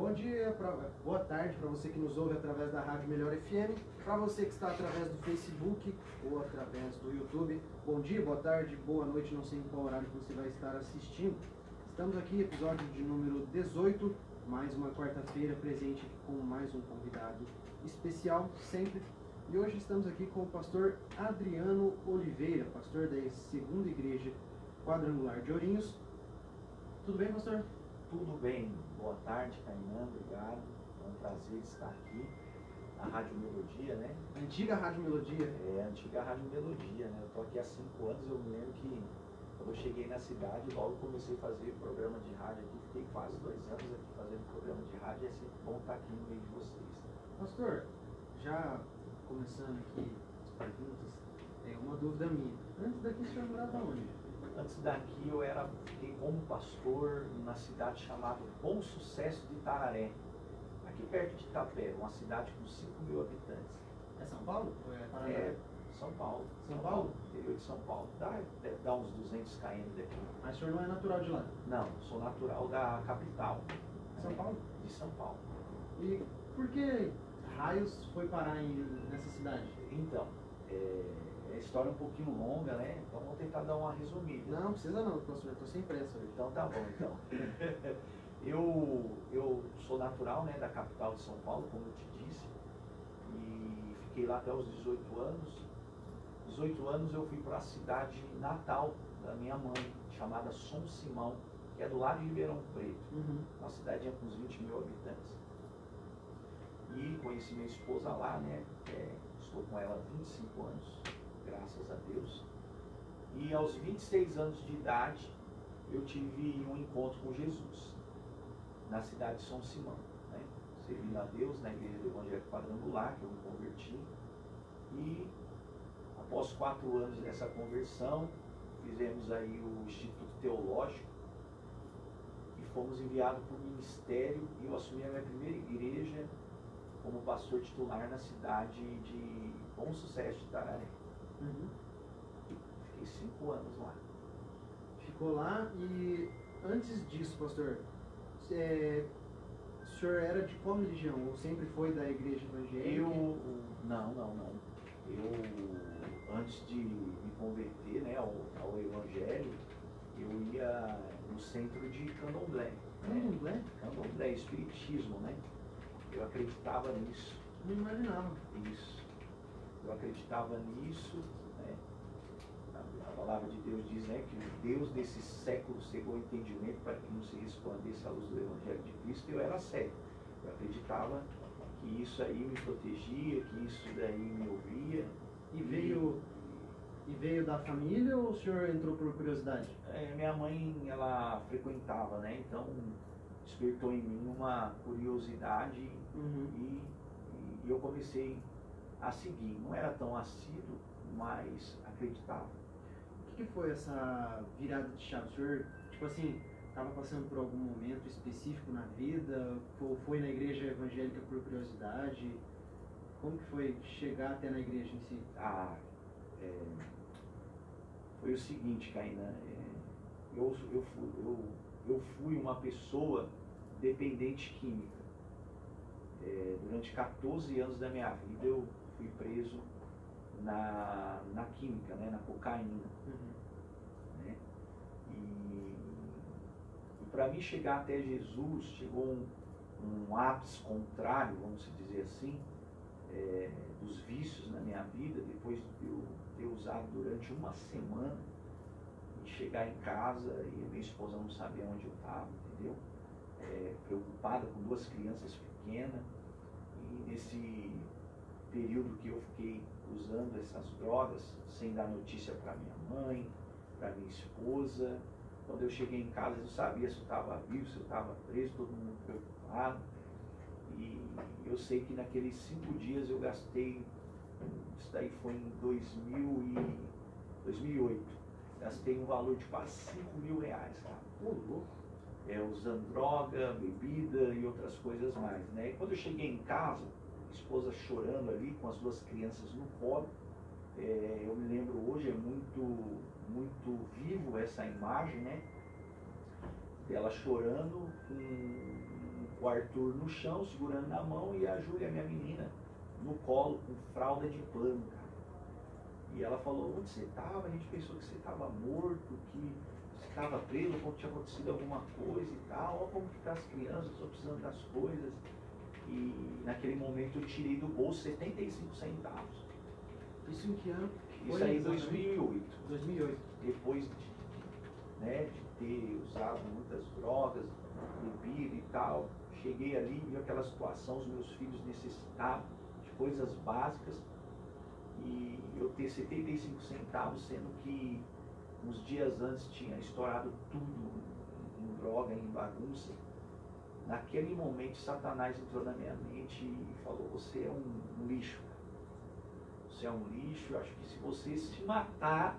Bom dia, boa tarde para você que nos ouve através da Rádio Melhor FM, para você que está através do Facebook ou através do YouTube. Bom dia, boa tarde, boa noite, não sei em qual horário que você vai estar assistindo. Estamos aqui, episódio de número 18, mais uma quarta-feira, presente aqui com mais um convidado especial, sempre. E hoje estamos aqui com o pastor Adriano Oliveira, pastor da Segunda Igreja Quadrangular de Ourinhos. Tudo bem, pastor? Tudo bem, boa tarde, Cainã, obrigado. É um prazer estar aqui na Rádio Melodia, né? Antiga Rádio Melodia. É, antiga Rádio Melodia, né? Eu tô aqui há 5 anos, eu me lembro que quando eu cheguei na cidade, logo comecei a fazer programa de rádio aqui, fiquei quase 2 anos aqui fazendo programa de rádio, e é sempre bom estar aqui no meio de vocês. Pastor, já começando aqui as perguntas, uma dúvida minha. Antes daqui o senhor morava onde? Antes daqui eu fiquei como pastor na cidade chamada Bom Sucesso de Itararé, aqui perto de Itapé, uma cidade com 5.000 habitantes. É São Paulo? Ou é Paraná? É, São Paulo. São Paulo? Interior de São Paulo. Deve dar uns 200 km daqui. Mas o senhor não é natural de lá? Não, sou natural da capital. São Paulo? De São Paulo. E por que raios foi parar nessa cidade? Então, a história é um pouquinho longa, né? Então vou tentar dar uma resumida. Não, precisa não, pastor, eu estou sem pressa hoje. Então tá bom, então. Eu sou natural, né, da capital de São Paulo, como eu te disse, e fiquei lá até os 18 anos. 18 anos eu fui para a cidade natal da minha mãe, chamada São Simão, que é do lado de Ribeirão Preto. Uma cidade com uns 20.000 habitantes. E conheci minha esposa lá, né? Estou com ela há 25 anos, graças a Deus. E aos 26 anos de idade, eu tive um encontro com Jesus, na cidade de São Simão, né? Servindo a Deus na Igreja do Evangelho Quadrangular, que eu me converti. E após 4 anos dessa conversão, fizemos aí o Instituto Teológico e fomos enviados para o ministério, e eu assumi a minha primeira igreja como pastor titular na cidade de Bom Sucesso de Itararé. Fiquei 5 anos lá. Ficou lá e antes disso, pastor, o senhor era de qual religião? Ou sempre foi da igreja evangélica? Não. Eu, antes de me converter, né, ao evangelho, eu ia no centro de Candomblé. Candomblé? Candomblé, espiritismo, né? Eu acreditava nisso. Não imaginava. Isso. Eu acreditava nisso, né? A palavra de Deus diz, né, que o Deus desse século cegou o entendimento para que não se resplandecesse a luz do Evangelho de Cristo, e eu era cego. Eu acreditava que isso aí me protegia, que isso daí me ouvia. E veio da família ou o senhor entrou por curiosidade? Minha mãe, ela frequentava, né? Então despertou em mim uma curiosidade e eu comecei a seguir. Não era tão assíduo, mas acreditava. O que foi essa virada de chave? O senhor, tipo assim, estava passando por algum momento específico na vida? Ou foi na igreja evangélica por curiosidade? Como que foi chegar até na igreja em si? Foi o seguinte, Cainã, eu fui uma pessoa dependente química. Durante 14 anos da minha vida eu fui preso na química, né, na cocaína. Né? E para mim chegar até Jesus, chegou um ápice contrário, vamos dizer assim, dos vícios na minha vida, depois de eu ter usado durante uma semana, e chegar em casa e minha esposa não sabia onde eu estava, entendeu? Preocupada com 2 crianças pequenas, e nesse período que eu fiquei usando essas drogas, sem dar notícia para minha mãe, para minha esposa, quando eu cheguei em casa eu não sabia se eu estava vivo, se eu estava preso, todo mundo preocupado. E eu sei que naqueles 5 dias eu gastei, isso daí foi em 2008, gastei um valor de quase 5.000 reais, cara. Usando droga, bebida e outras coisas mais, né? E quando eu cheguei em casa, esposa chorando ali com as 2 crianças no colo, eu me lembro hoje, é muito vivo essa imagem, né? Dela chorando com um o Arthur no chão, segurando na mão, e a Júlia, minha menina, no colo, com fralda de pano, cara. E ela falou, onde você estava? A gente pensou que você estava morto, que você estava preso, ou que tinha acontecido alguma coisa e tal. Olha como que tá as crianças, estou precisando das coisas. E naquele momento eu tirei do bolso 75 centavos. Isso em que ano? Isso aí em 2008. 2008. Depois de ter usado muitas drogas, bebida e tal, cheguei ali, vi aquela situação, os meus filhos necessitavam de coisas básicas, e eu ter 75 centavos, sendo que uns dias antes tinha estourado tudo em droga, em bagunça. Naquele momento Satanás entrou na minha mente e falou, você é um lixo. Você é um lixo, eu acho que se você se matar,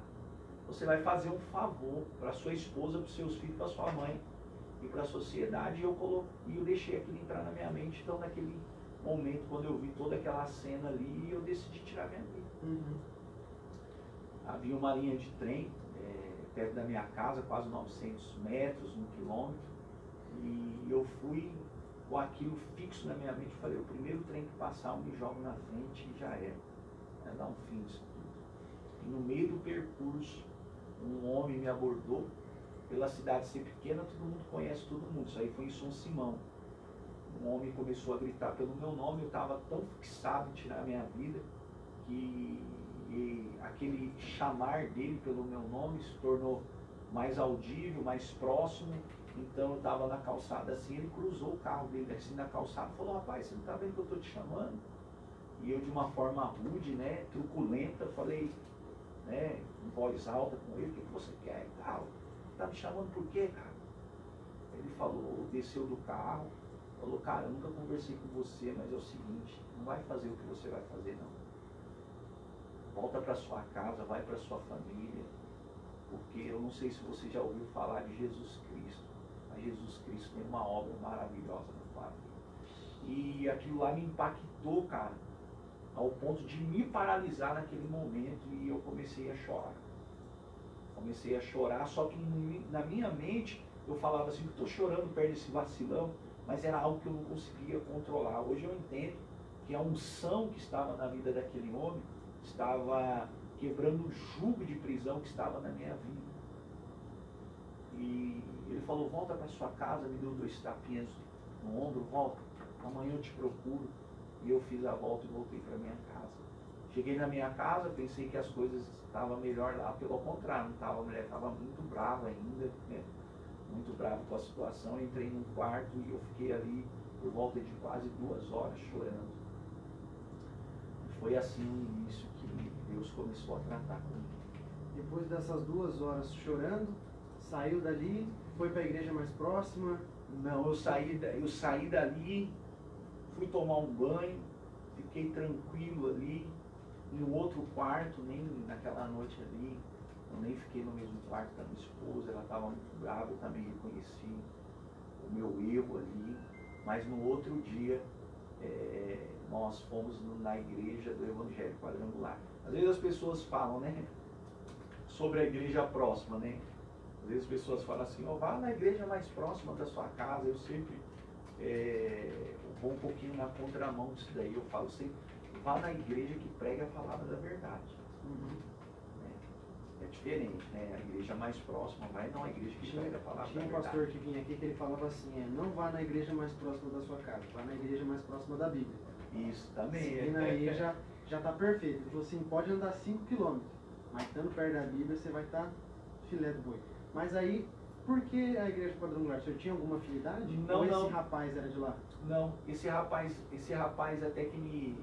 você vai fazer um favor para sua esposa, para os seus filhos, para sua mãe e para a sociedade. E eu deixei aquilo entrar na minha mente. Então, naquele momento, quando eu vi toda aquela cena ali, eu decidi tirar minha vida. Uhum. Havia uma linha de trem perto da minha casa, quase 900 metros, 1 quilômetro, e eu fui com aquilo fixo na minha mente. Eu falei, o primeiro trem que passar, eu me jogo na frente e já era. Vai dar um fim disso tudo. E no meio do percurso, um homem me abordou. Pela cidade ser pequena, todo mundo conhece todo mundo. Isso aí foi em São Simão. Um homem começou a gritar pelo meu nome. Eu estava tão fixado em tirar a minha vida que aquele chamar dele pelo meu nome se tornou mais audível, mais próximo. Então eu estava na calçada assim, ele cruzou o carro dele assim na calçada e falou, rapaz, você não está vendo que eu estou te chamando? E eu, de uma forma rude, né, truculenta, falei, né, em voz alta com ele, o que você quer e tal? Tá me chamando por quê, cara? Ele falou, desceu do carro, falou, cara, eu nunca conversei com você, mas é o seguinte, não vai fazer o que você vai fazer, não. Volta para sua casa, vai para sua família, porque eu não sei se você já ouviu falar de Jesus Cristo, mas Jesus Cristo tem uma obra maravilhosa na tua vida. E aquilo lá me impactou, cara, ao ponto de me paralisar naquele momento, e eu comecei a chorar. Comecei a chorar, só que na minha mente eu falava assim, estou chorando perto desse vacilão, mas era algo que eu não conseguia controlar. Hoje eu entendo que a unção que estava na vida daquele homem estava quebrando o jugo de prisão que estava na minha vida. E ele falou, volta para sua casa, me deu 2 tapinhas no ombro, volta, amanhã eu te procuro. E eu fiz a volta e voltei para minha casa. Cheguei na minha casa, pensei que as coisas estavam melhor lá, pelo contrário, não estava, a mulher estava muito brava ainda, né? Muito brava com a situação. Eu entrei num quarto e eu fiquei ali por volta de quase 2 horas chorando. E foi assim o início que Deus começou a tratar comigo. Depois dessas 2 horas chorando, saiu dali, foi para a igreja mais próxima? Não, eu saí dali, fui tomar um banho, fiquei tranquilo ali, em um outro quarto, nem naquela noite ali, eu nem fiquei no mesmo quarto da minha esposa, ela estava muito brava, eu também reconheci o meu erro ali, mas no outro dia nós fomos na igreja do Evangelho Quadrangular. Às vezes as pessoas falam, né, sobre a igreja próxima, né? Às vezes as pessoas falam assim, vá na igreja mais próxima da sua casa. Eu sempre vou um pouquinho na contramão disso daí. Eu falo sempre, vá na igreja que prega a palavra da verdade. Uhum. É diferente, né? A igreja mais próxima vai não a igreja que prega a palavra da verdade. Tinha um pastor que vinha aqui que ele falava assim, não vá na igreja mais próxima da sua casa, vá na igreja mais próxima da Bíblia. Isso também. Seguindo aí já está perfeito. Ele falou assim, pode andar 5 quilômetros, mas estando perto da Bíblia você vai estar filé do boi. Mas aí, por que a igreja quadrangular? O senhor tinha alguma afinidade? Não, ou não. Esse rapaz era de lá? Não, esse rapaz até que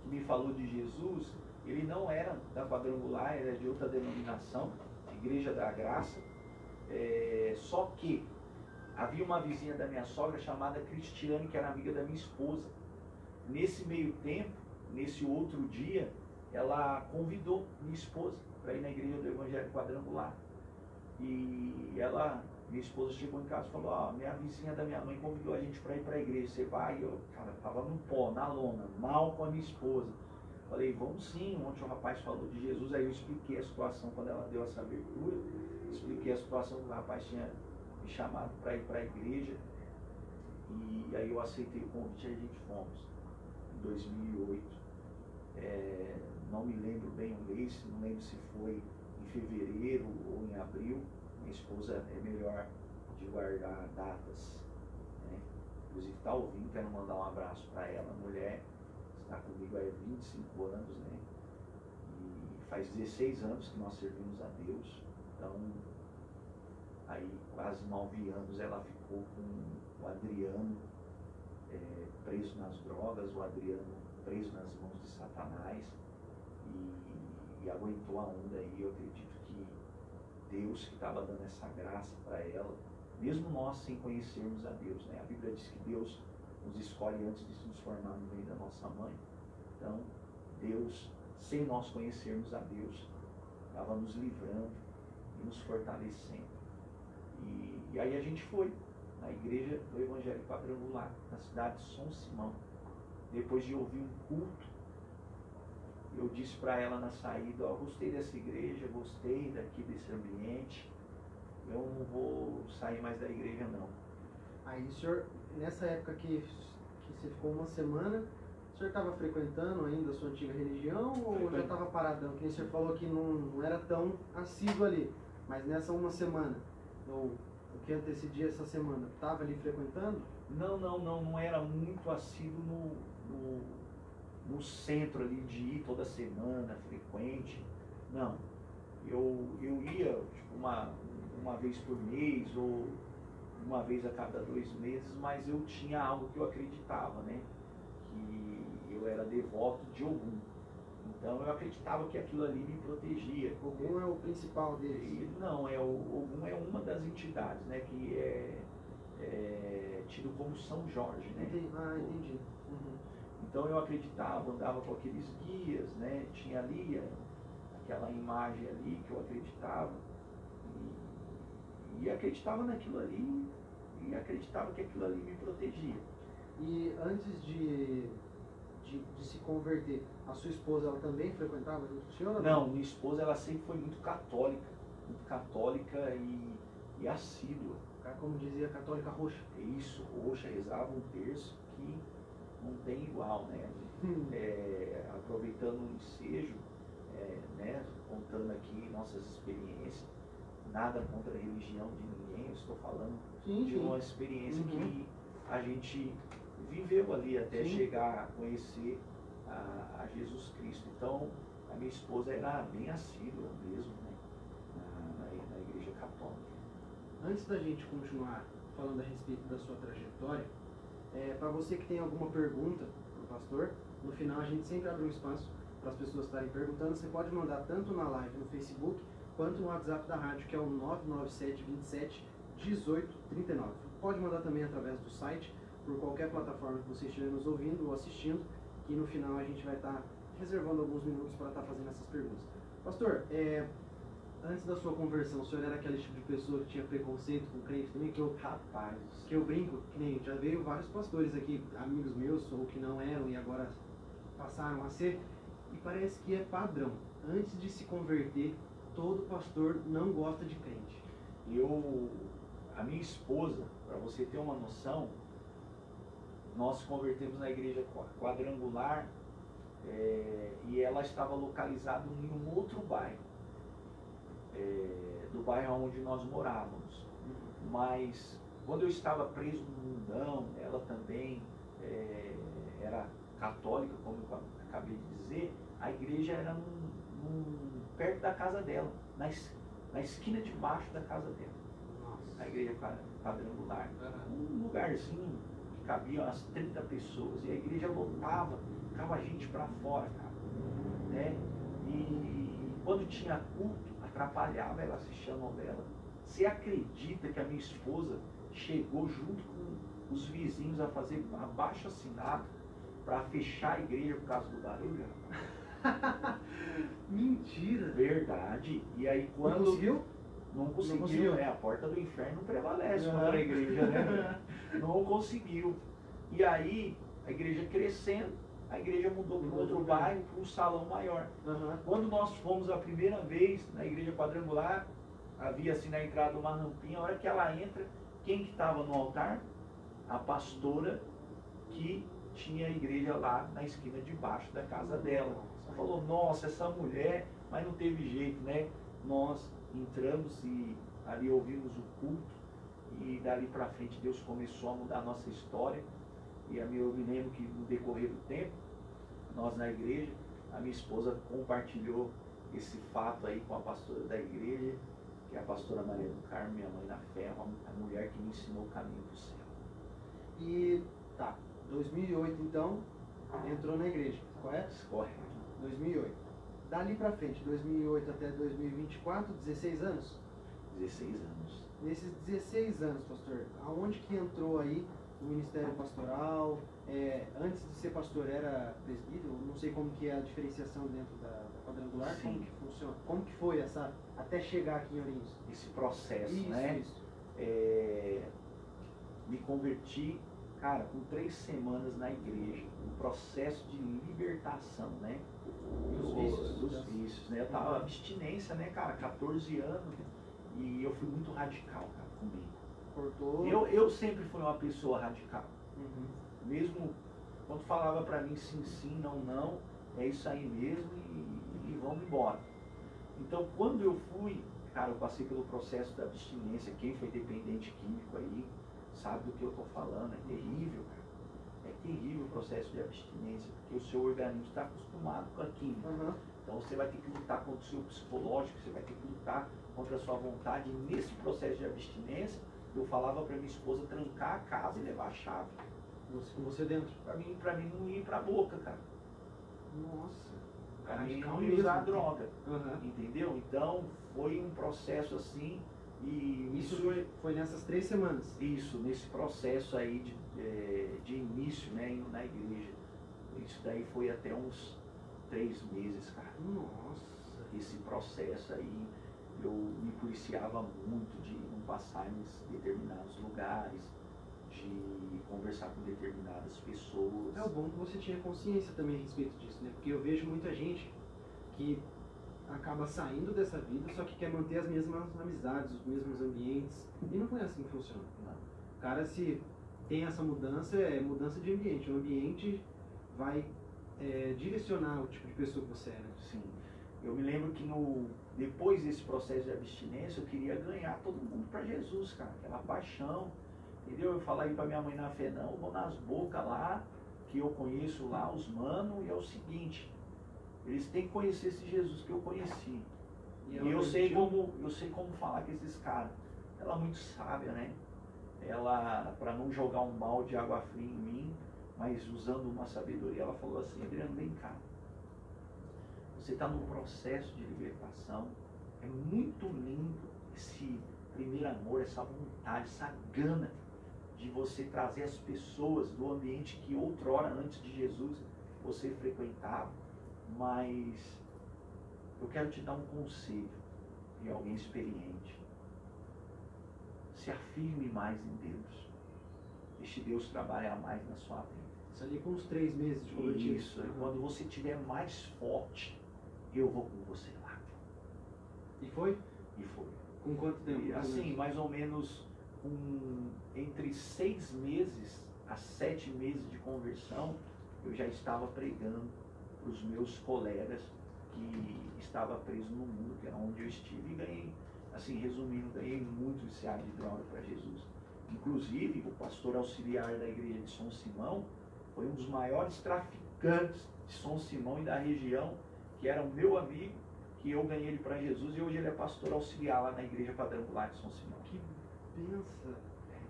me falou de Jesus, ele não era da quadrangular, era de outra denominação, Igreja da Graça. Só que havia uma vizinha da minha sogra chamada Cristiane, que era amiga da minha esposa. Nesse meio tempo, nesse outro dia, ela convidou minha esposa para ir na igreja do Evangelho Quadrangular. E minha esposa chegou em casa e falou, minha vizinha da minha mãe convidou a gente para ir para a igreja, você vai? Eu, cara, tava no pó, na lona, mal com a minha esposa. Falei, vamos sim. Ontem o rapaz falou de Jesus, aí eu expliquei a situação quando ela deu essa abertura, expliquei a situação que o rapaz tinha me chamado para ir para a igreja. E aí eu aceitei o convite e a gente fomos em 2008. Não me lembro bem o mês, não lembro se foi em fevereiro ou em abril. Minha esposa é melhor de guardar datas, né? Inclusive está ouvindo, quero mandar um abraço para ela. A mulher está comigo há 25 anos, né? E faz 16 anos que nós servimos a Deus. Então, aí quase 9 anos ela ficou com o Adriano preso nas drogas, o Adriano preso nas mãos de Satanás, e aguentou a onda aí. Eu acredito que Deus que estava dando essa graça para ela, mesmo nós sem conhecermos a Deus, né? A Bíblia diz que Deus nos escolhe antes de nos formar no meio da nossa mãe. Então, Deus, sem nós conhecermos a Deus, estava nos livrando e nos fortalecendo. E aí a gente foi na igreja do Evangelho Quadrangular, na cidade de São Simão. Depois de ouvir um culto, eu disse para ela na saída: gostei dessa igreja, gostei daqui desse ambiente, eu não vou sair mais da igreja não. Aí o senhor, nessa época que você ficou uma semana, o senhor estava frequentando ainda a sua antiga religião ou já estava paradão? Que nem o senhor falou que não era tão assíduo ali, mas nessa uma semana, ou o que antecedia essa semana, estava ali frequentando? Não era muito assíduo no centro ali de ir toda semana, frequente. Não. Eu ia tipo, uma vez por mês ou uma vez a cada 2 meses, mas eu tinha algo que eu acreditava, né? Que eu era devoto de Ogum. Então eu acreditava que aquilo ali me protegia. Ogum é o principal deles? Não, o Ogum é uma das entidades, né? Que é tido como São Jorge, né? Entendi. Uhum. Então eu acreditava, andava com aqueles guias, né? Tinha ali aquela imagem ali que eu acreditava e acreditava naquilo ali e acreditava que aquilo ali me protegia. E antes de se converter, a sua esposa, ela também frequentava junto com o senhor? Não, minha esposa ela sempre foi muito católica e assídua. Como dizia, católica roxa. Isso, roxa, rezava um terço que não tem igual, né? Aproveitando o ensejo, né? Contando aqui nossas experiências, nada contra a religião de ninguém, eu estou falando de uma experiência que a gente viveu ali até chegar a conhecer a Jesus Cristo. Então, a minha esposa era bem assídua mesmo, né? Na igreja católica. Antes da gente continuar falando a respeito da sua trajetória, para você que tem alguma pergunta para o pastor, no final a gente sempre abre um espaço para as pessoas estarem perguntando. Você pode mandar tanto na live no Facebook, quanto no WhatsApp da rádio, que é o 997 27 18 39. Pode mandar também através do site, por qualquer plataforma que você estiver nos ouvindo ou assistindo, que no final a gente vai estar reservando alguns minutos para estar fazendo essas perguntas. Pastor, antes da sua conversão, o senhor era aquele tipo de pessoa que tinha preconceito com crente também? Que eu brinco, que nem já veio vários pastores aqui, amigos meus, ou que não eram e agora passaram a ser, e parece que é padrão. Antes de se converter, todo pastor não gosta de crente. A minha esposa, para você ter uma noção, nós se convertemos na igreja quadrangular e ela estava localizada em um outro bairro, do bairro onde nós morávamos. Mas quando eu estava preso no mundão, ela também era católica, como eu acabei de dizer, a igreja era perto da casa dela, na esquina de baixo da casa dela. A igreja quadrangular. Um lugarzinho que cabia umas 30 pessoas, e a igreja lotava, ficava gente para fora, cara, né? E quando tinha culto, atrapalhava ela assistir a novela. Você acredita que a minha esposa chegou junto com os vizinhos a fazer abaixo-assinado para fechar a igreja por causa do barulho? Mentira! Verdade. E aí quando... Não conseguiu? Não conseguiu, né? A porta do inferno não prevalece contra a igreja, né? Não conseguiu. E aí, a igreja crescendo, a igreja mudou para outro bairro, para um salão maior. Quando nós fomos a primeira vez na igreja quadrangular, havia assim na entrada uma rampinha. A hora que ela entra, quem que estava no altar? a pastora que tinha a igreja lá na esquina de baixo da casa dela. Ela falou, nossa, essa mulher, mas não teve jeito, né? Nós entramos e ali ouvimos o culto e dali para frente Deus começou a mudar a nossa história. E eu me lembro que no decorrer do tempo, nós na igreja, a minha esposa compartilhou esse fato aí com a pastora da igreja, que é a pastora Maria do Carmo, minha mãe na fé, a mulher que me ensinou o caminho do céu. E tá, 2008 então, entrou na igreja, correto? Correto. 2008. Dali pra frente, 2008 até 2024, 16 anos? 16 anos. Nesses 16 anos, pastor, aonde que entrou aí o ministério pastoral? Antes de ser pastor era presbítero? Não sei como que é a diferenciação dentro da quadrangular. Sim. Como que funciona? Como que foi essa, até chegar aqui em Ourinhos? Esse processo, Isso, né? isso. Me converti, cara, com 3 semanas na igreja, um processo de libertação, né? Dos vícios, né? Eu tava abstinência, né, cara, 14 anos, e eu fui muito radical, cara, comigo. Cortou? Eu sempre fui uma pessoa radical. Uhum. Mesmo quando falava pra mim sim, sim, não, não, é isso aí mesmo e vamos embora. Então, quando eu fui, cara, eu passei pelo processo da abstinência. Quem foi dependente químico aí sabe do que eu tô falando. É terrível, cara. É terrível o processo de abstinência, porque o seu organismo está acostumado com a química. Uhum. Então você vai ter que lutar contra o seu psicológico, você vai ter que lutar contra a sua vontade. E nesse processo de abstinência, eu falava para minha esposa trancar a casa e levar a chave. Com você dentro? Pra mim não ir pra boca, cara. Nossa. Pra mim Radical não ia usar mesmo. droga. Uhum. Entendeu? Então foi um processo assim. E Isso foi nessas 3 semanas? Isso, nesse processo aí de início, né, indo na igreja. Isso daí foi até uns 3 meses, cara. Nossa. Esse processo aí, eu me policiava muito de não passar em determinados lugares, de conversar com determinadas pessoas. É o bom que você tinha consciência também a respeito disso, né? Porque eu vejo muita gente que acaba saindo dessa vida, só que quer manter as mesmas amizades, os mesmos ambientes. E não é assim que funciona. Não. O cara, se tem essa mudança, é mudança de ambiente. O ambiente vai direcionar o tipo de pessoa que você é, né? Sim. Eu me lembro que depois desse processo de abstinência, eu queria ganhar todo mundo para Jesus, cara. Aquela paixão, entendeu? Eu falei para minha mãe na fé, não, eu vou nas bocas lá, que eu conheço lá, os mano, e é o seguinte, eles têm que conhecer esse Jesus que eu conheci. E eu sei como falar com esses caras. Ela é muito sábia, né? Ela, para não jogar um balde de água fria em mim, mas usando uma sabedoria, ela falou assim, Adriano, vem cá. Você está num processo de libertação. É muito lindo esse primeiro amor, essa vontade, essa gana de você trazer as pessoas do ambiente que outrora, antes de Jesus, você frequentava. Mas eu quero te dar um conselho de alguém experiente. Se afirme mais em Deus. Deixe Deus trabalhar mais na sua vida. Isso ali com uns 3 meses de convertido. Isso, e quando você estiver mais forte, eu vou com você lá. E foi? E foi. Com quanto tempo? E, assim, mais ou menos entre 6 meses a 7 meses de conversão, eu já estava pregando para os meus colegas que estavam presos no mundo, que era onde eu estive, e ganhei, assim, resumindo, ganhei muito viciado de droga para Jesus. Inclusive, o pastor auxiliar da igreja de São Simão foi um dos maiores traficantes de São Simão e da região, que era o meu amigo, que eu ganhei ele para Jesus, e hoje ele é pastor auxiliar lá na igreja quadrangular de São Simão. Que benção!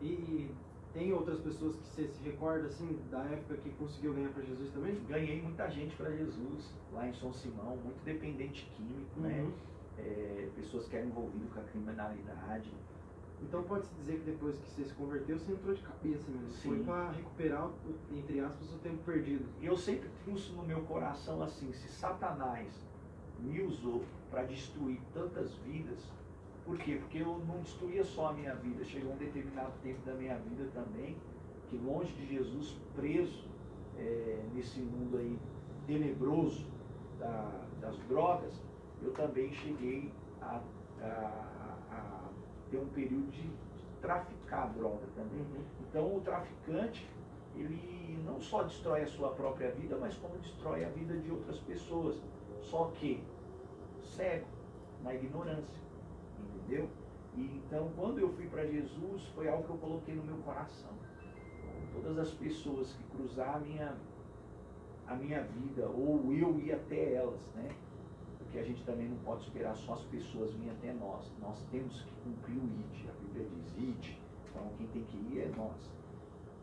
E tem outras pessoas que você se recorda, assim, da época que conseguiu ganhar para Jesus também? Ganhei muita gente para Jesus lá em São Simão, muito dependente químico, né? Pessoas que eram envolvidas com a criminalidade. Então pode-se dizer que depois que você se converteu, você entrou de cabeça mesmo. Sim. Foi para recuperar, entre aspas, o tempo perdido. E eu sempre trouxe no meu coração assim, se Satanás me usou para destruir tantas vidas, por quê? Porque eu não destruía só a minha vida, chegou um determinado tempo da minha vida também, que longe de Jesus, preso nesse mundo aí tenebroso das drogas, eu também cheguei a ter um período traficar droga também. Uhum. Então o traficante, ele não só destrói a sua própria vida, mas como destrói a vida de outras pessoas. Só que cego, na ignorância, entendeu? E então quando eu fui para Jesus, foi algo que eu coloquei no meu coração. Todas as pessoas que cruzar a minha vida, ou eu ir até elas, né? Porque a gente também não pode esperar só as pessoas virem até nós. Nós temos que cumprir o ID. A Bíblia diz ID, então quem tem que ir é nós.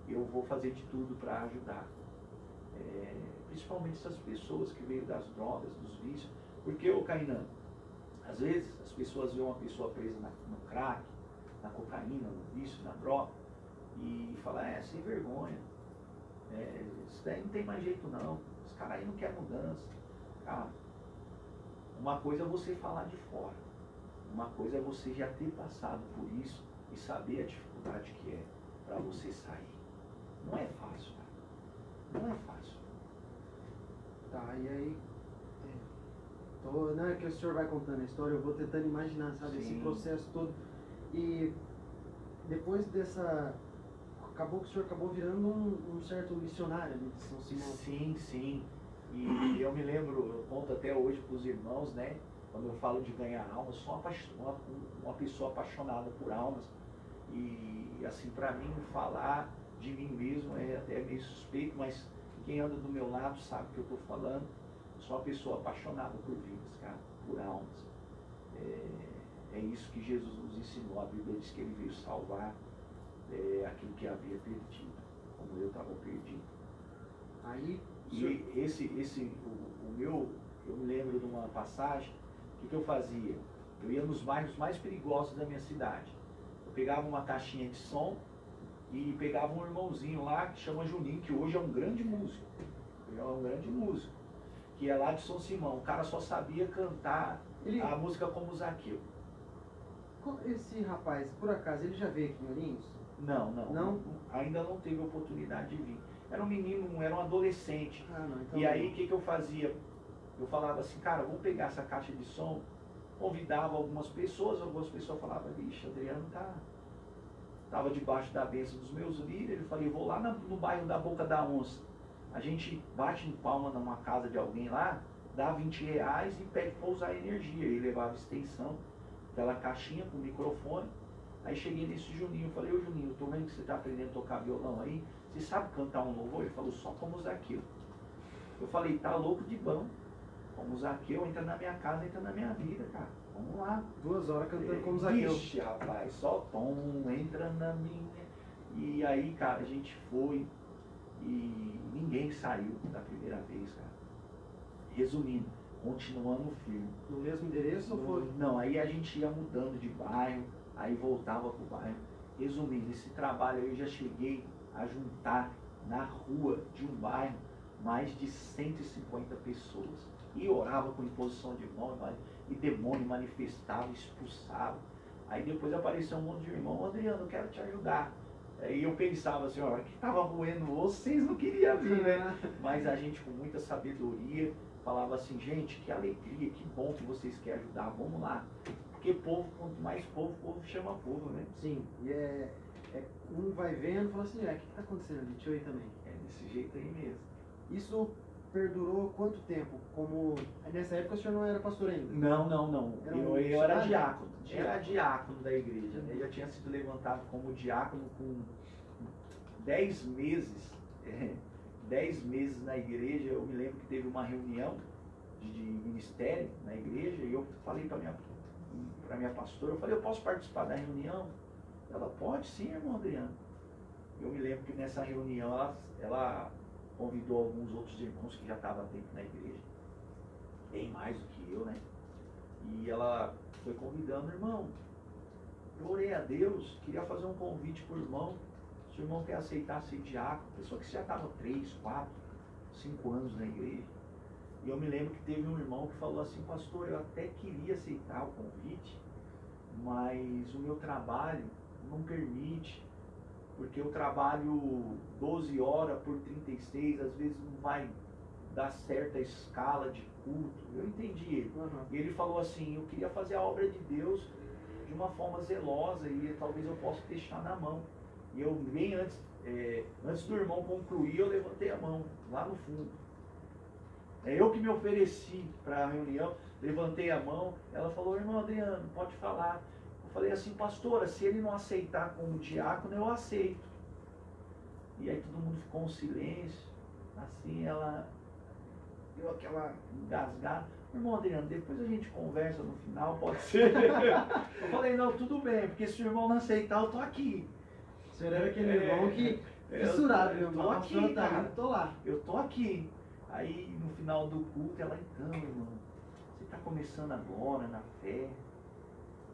Eu vou fazer de tudo para ajudar. Principalmente essas pessoas que veio das drogas, dos vícios. Porque, ô Kainan, às vezes as pessoas veem uma pessoa presa no crack, na cocaína, no vício, na droga, e falam, sem vergonha. Isso daí não tem mais jeito não. Esse cara aí não quer mudança. Cara, uma coisa é você falar de fora. Uma coisa é você já ter passado por isso e saber a dificuldade que é para você sair. Não é fácil, cara. Não é fácil. Tá, e aí, né, que o senhor vai contando a história, eu vou tentando imaginar, sabe, esse processo todo. E depois dessa, acabou que o senhor acabou virando um certo missionário ali de São Simão. Sim, sim. E eu me lembro, eu conto até hoje para os irmãos, né, quando eu falo de ganhar almas, sou uma pessoa apaixonada por almas. E assim, para mim, falar de mim mesmo é até meio suspeito, mas quem anda do meu lado sabe o que eu estou falando. Eu sou uma pessoa apaixonada por vidas, cara, por almas. É isso que Jesus nos ensinou. A Bíblia diz que ele veio salvar aquilo que havia perdido, como eu estava perdido. Aí, e eu me lembro de uma passagem, o que eu fazia? Eu ia nos bairros mais perigosos da minha cidade. Eu pegava uma caixinha de som e pegava um irmãozinho lá que chama Juninho, que hoje é um grande músico. Ele é um grande músico, que é lá de São Simão. O cara só sabia cantar a música como Zaqueu. Esse rapaz, por acaso, ele já veio aqui em Ourinhos? Não? Ainda não teve oportunidade de vir. Era um menino, era um adolescente. Então e aí o que eu fazia? Eu falava assim, cara, vamos pegar essa caixa de som, convidava algumas pessoas falavam, vixe, Adriano estava debaixo da bênção dos meus líderes. Eu falei, vou lá no bairro da Boca da Onça. A gente bate em palma numa casa de alguém lá, dá R$20 e pede para usar energia. Ele levava extensão, aquela caixinha com microfone. Aí cheguei nesse Juninho, falei, ô Juninho, eu tô vendo que você está aprendendo a tocar violão aí, você sabe cantar um louvor? Ele falou, só como Zaqueu. Eu falei, tá louco de bom, como Zaqueu, entra na minha casa, entra na minha vida, cara, vamos lá. 2 horas cantando como Zaqueu. Ixi, rapaz, só tom, entra na minha. E aí, cara, a gente foi e ninguém saiu da primeira vez, cara. Resumindo, continuando firme. No mesmo endereço ou foi? Não, aí a gente ia mudando de bairro, aí voltava pro bairro. Resumindo, esse trabalho eu já cheguei a juntar na rua de um bairro mais de 150 pessoas. E orava com imposição de mão, e demônio manifestava, expulsava. Aí depois apareceu um monte de irmão, Adriano, eu quero te ajudar. E eu pensava assim, olha, que estava moendo vocês não queriam vir, né? Mas a gente com muita sabedoria falava assim, gente, que alegria, que bom que vocês querem ajudar, vamos lá. Porque povo, quanto mais povo chama povo, né? Sim, e um vai vendo e fala assim, o que está acontecendo ali? Deixa eu ir também. É desse jeito aí mesmo. Isso perdurou quanto tempo? Nessa época o senhor não era pastor ainda? Não. Eu era diácono. Era diácono da igreja, né? Já tinha sido levantado como diácono com 10 meses. 10 meses na igreja. Eu me lembro que teve uma reunião de ministério na igreja e eu falei para minha pastora, eu falei, eu posso participar da reunião? Ela, pode sim, irmão Adriano. Eu me lembro que nessa reunião ela convidou alguns outros irmãos que já estavam dentro da igreja, bem mais do que eu, né? E ela foi convidando, irmão, eu orei a Deus, queria fazer um convite para o irmão, se o irmão quer aceitar ser diácono, pessoa que já estava 3, 4, 5 anos na igreja. E eu me lembro que teve um irmão que falou assim, pastor, eu até queria aceitar o convite, mas o meu trabalho não permite, porque eu trabalho 12 horas por 36, às vezes não vai dar certa escala de culto. Eu entendi ele. E ele falou assim, eu queria fazer a obra de Deus de uma forma zelosa e talvez eu possa deixar na mão. E eu, bem antes do irmão concluir, eu levantei a mão, lá no fundo. É eu que me ofereci para a reunião, levantei a mão, ela falou, irmão Adriano, pode falar. Eu falei assim, pastora, se ele não aceitar como diácono, eu aceito. E aí todo mundo ficou em silêncio, assim, ela deu aquela engasgada. Irmão Adriano, depois a gente conversa no final, pode ser? Eu falei, não, tudo bem, porque se o irmão não aceitar, eu tô aqui. O senhor era aquele irmão que fissurado, meu irmão. Tô aqui, cara. Eu tô lá. Eu tô aqui. Aí no final do culto, ela, então, irmão, você está começando agora na fé,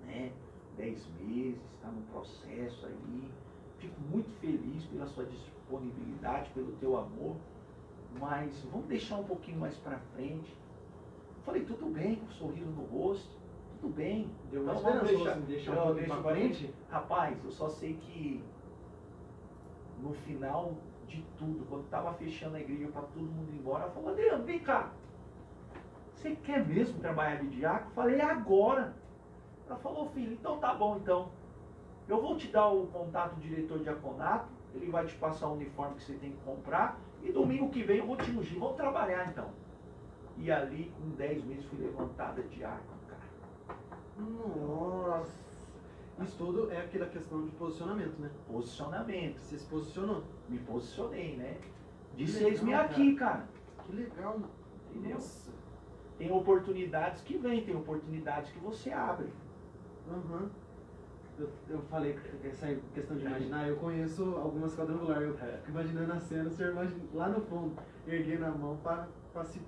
né? 10 meses, está no processo aí. Fico muito feliz pela sua disponibilidade, pelo teu amor, mas vamos deixar um pouquinho mais para frente. Falei, tudo bem, com um sorriso no rosto, tudo bem. Deu uma então, esperança, deixar um pouquinho para frente? Rapaz, eu só sei que no final de tudo, quando estava fechando a igreja para todo mundo ir embora, ela falou, Adriano, vem cá, você quer mesmo trabalhar de diácono? Eu falei, é agora. Ela falou, filho, então tá bom então. Eu vou te dar o contato do diretor de diaconato, ele vai te passar o uniforme que você tem que comprar, e domingo que vem eu vou te ungir, vamos trabalhar então. E ali, com 10 meses, fui levantada diácono, cara. Nossa! Isso tudo é aquela questão de posicionamento, né? Posicionamento. Você se posicionou. Me posicionei, né? Que Disse eis-me legal, aqui, cara. Que legal, mano. Entendeu? Nossa. Tem oportunidades que vêm, tem oportunidades que você abre. Uhum. Eu falei que essa questão de imaginar, eu conheço algumas quadrangulares. Eu fico imaginando a cena, o senhor imagina, lá no fundo, erguendo a mão para se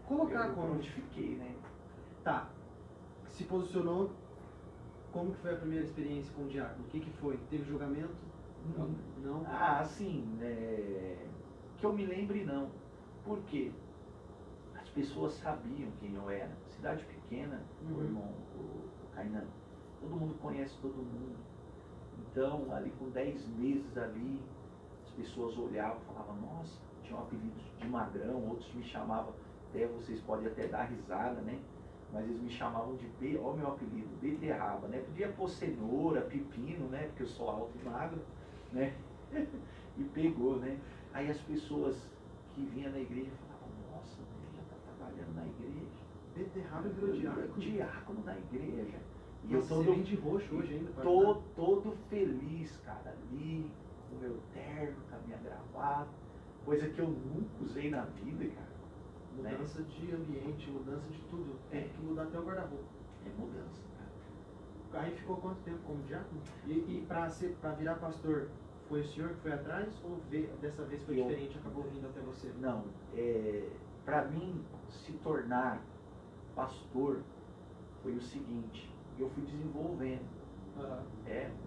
colocar Eu como. prontifiquei, né? Tá. Se posicionou. Como que foi a primeira experiência com o diácono? O que que foi? Teve julgamento? Não? Ah, assim, que eu me lembre não. Por quê? As pessoas sabiam quem eu era. Cidade pequena, o irmão, o Kainan, todo mundo conhece todo mundo. Então, ali com 10 meses ali, as pessoas olhavam e falavam, nossa, tinha um apelido de magrão, outros me chamavam, até vocês podem até dar risada, né? Mas eles me chamavam de ó meu apelido, beterraba, né? Podia pôr cenoura, pepino, né? Porque eu sou alto e magro, né? E pegou, né? Aí as pessoas que vinham na igreja falavam, nossa, ele já está trabalhando na igreja. Beterraba virou diácono. Diácono na igreja. E nossa, eu você vem de roxo hoje ainda. todo feliz, cara, ali, com o meu terno, com a minha gravata, coisa que eu nunca usei na vida, cara. Mudança de ambiente, mudança de tudo. Tem que mudar até o guarda-roupa. É mudança, cara. Aí ficou quanto tempo como diácono? E para virar pastor, foi o senhor que foi atrás ou dessa vez foi diferente, acabou vindo até você? Não, para mim se tornar pastor foi o seguinte, eu fui desenvolvendo.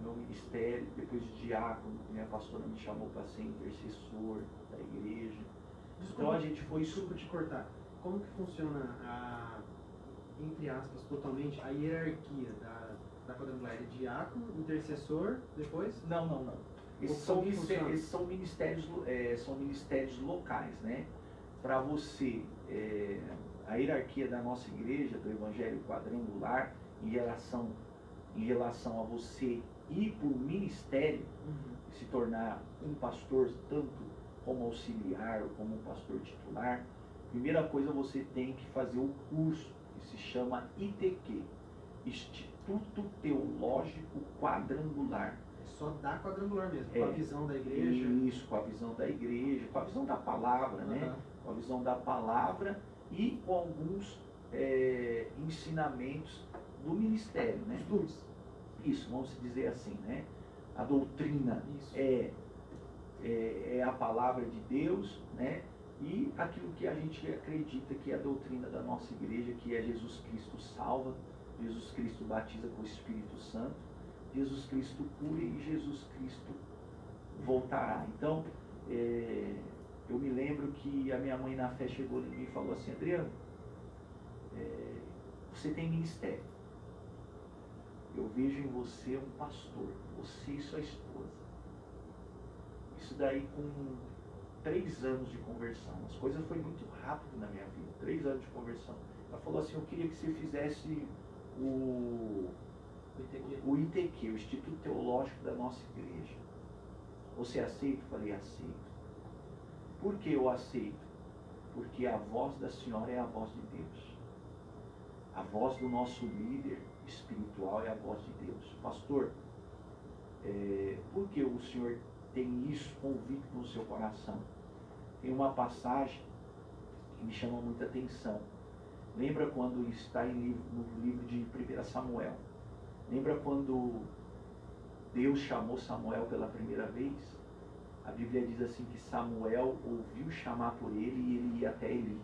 Meu ministério, depois de diácono, minha pastora me chamou para ser intercessor da igreja. Desculpa, então a gente foi... Desculpa te cortar. Como que funciona entre aspas, totalmente, a hierarquia da quadrangular? É diácono, intercessor, depois? Não. Esses são ministérios locais, né? Para você, a hierarquia da nossa igreja, do Evangelho Quadrangular, em relação a você ir para o ministério, se tornar um pastor, tanto como auxiliar ou como um pastor titular, primeira coisa você tem que fazer o curso que se chama ITQ, Instituto Teológico Quadrangular. É só da quadrangular mesmo, com a visão da igreja? Isso, com a visão da igreja, com a visão da palavra, né? Com a visão da palavra e com alguns ensinamentos do ministério, né? Isso, vamos dizer assim, né? A doutrina é a palavra de Deus, né? E aquilo que a gente acredita que é a doutrina da nossa igreja, que é Jesus Cristo salva, Jesus Cristo batiza com o Espírito Santo, Jesus Cristo cura e Jesus Cristo voltará. Então, eu me lembro que a minha mãe na fé chegou em mim e falou assim, Adriano, você tem ministério. Eu vejo em você um pastor, você e sua esposa. Isso daí com 3 anos de conversão. As coisas foi muito rápido na minha vida. 3 anos de conversão. Ela falou assim, eu queria que você fizesse o ITQ. O ITQ, o Instituto Teológico da nossa igreja. Você aceita? Eu falei, aceito. Por que eu aceito? Porque a voz da senhora é a voz de Deus. A voz do nosso líder espiritual é a voz de Deus. Pastor, por que o senhor tem isso convicto no seu coração? Tem uma passagem que me chama muita atenção. Lembra quando está no livro de 1 Samuel? Lembra quando Deus chamou Samuel pela primeira vez? A Bíblia diz assim que Samuel ouviu chamar por ele e ele ia até Eli.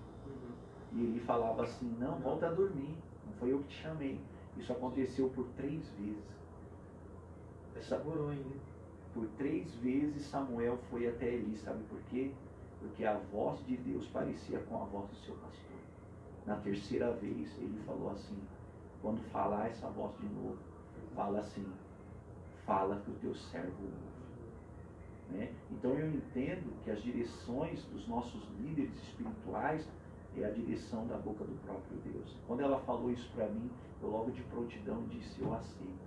E ele falava assim, não, volta a dormir, não foi eu que te chamei. Isso aconteceu por 3 vezes. Por 3 vezes Samuel foi até Eli, sabe por quê? Porque a voz de Deus parecia com a voz do seu pastor. Na 3ª vez ele falou assim, quando falar essa voz de novo, fala assim, fala que o teu servo ouve. Né? Então eu entendo que as direções dos nossos líderes espirituais é a direção da boca do próprio Deus. Quando ela falou isso para mim, eu logo de prontidão disse, eu aceito.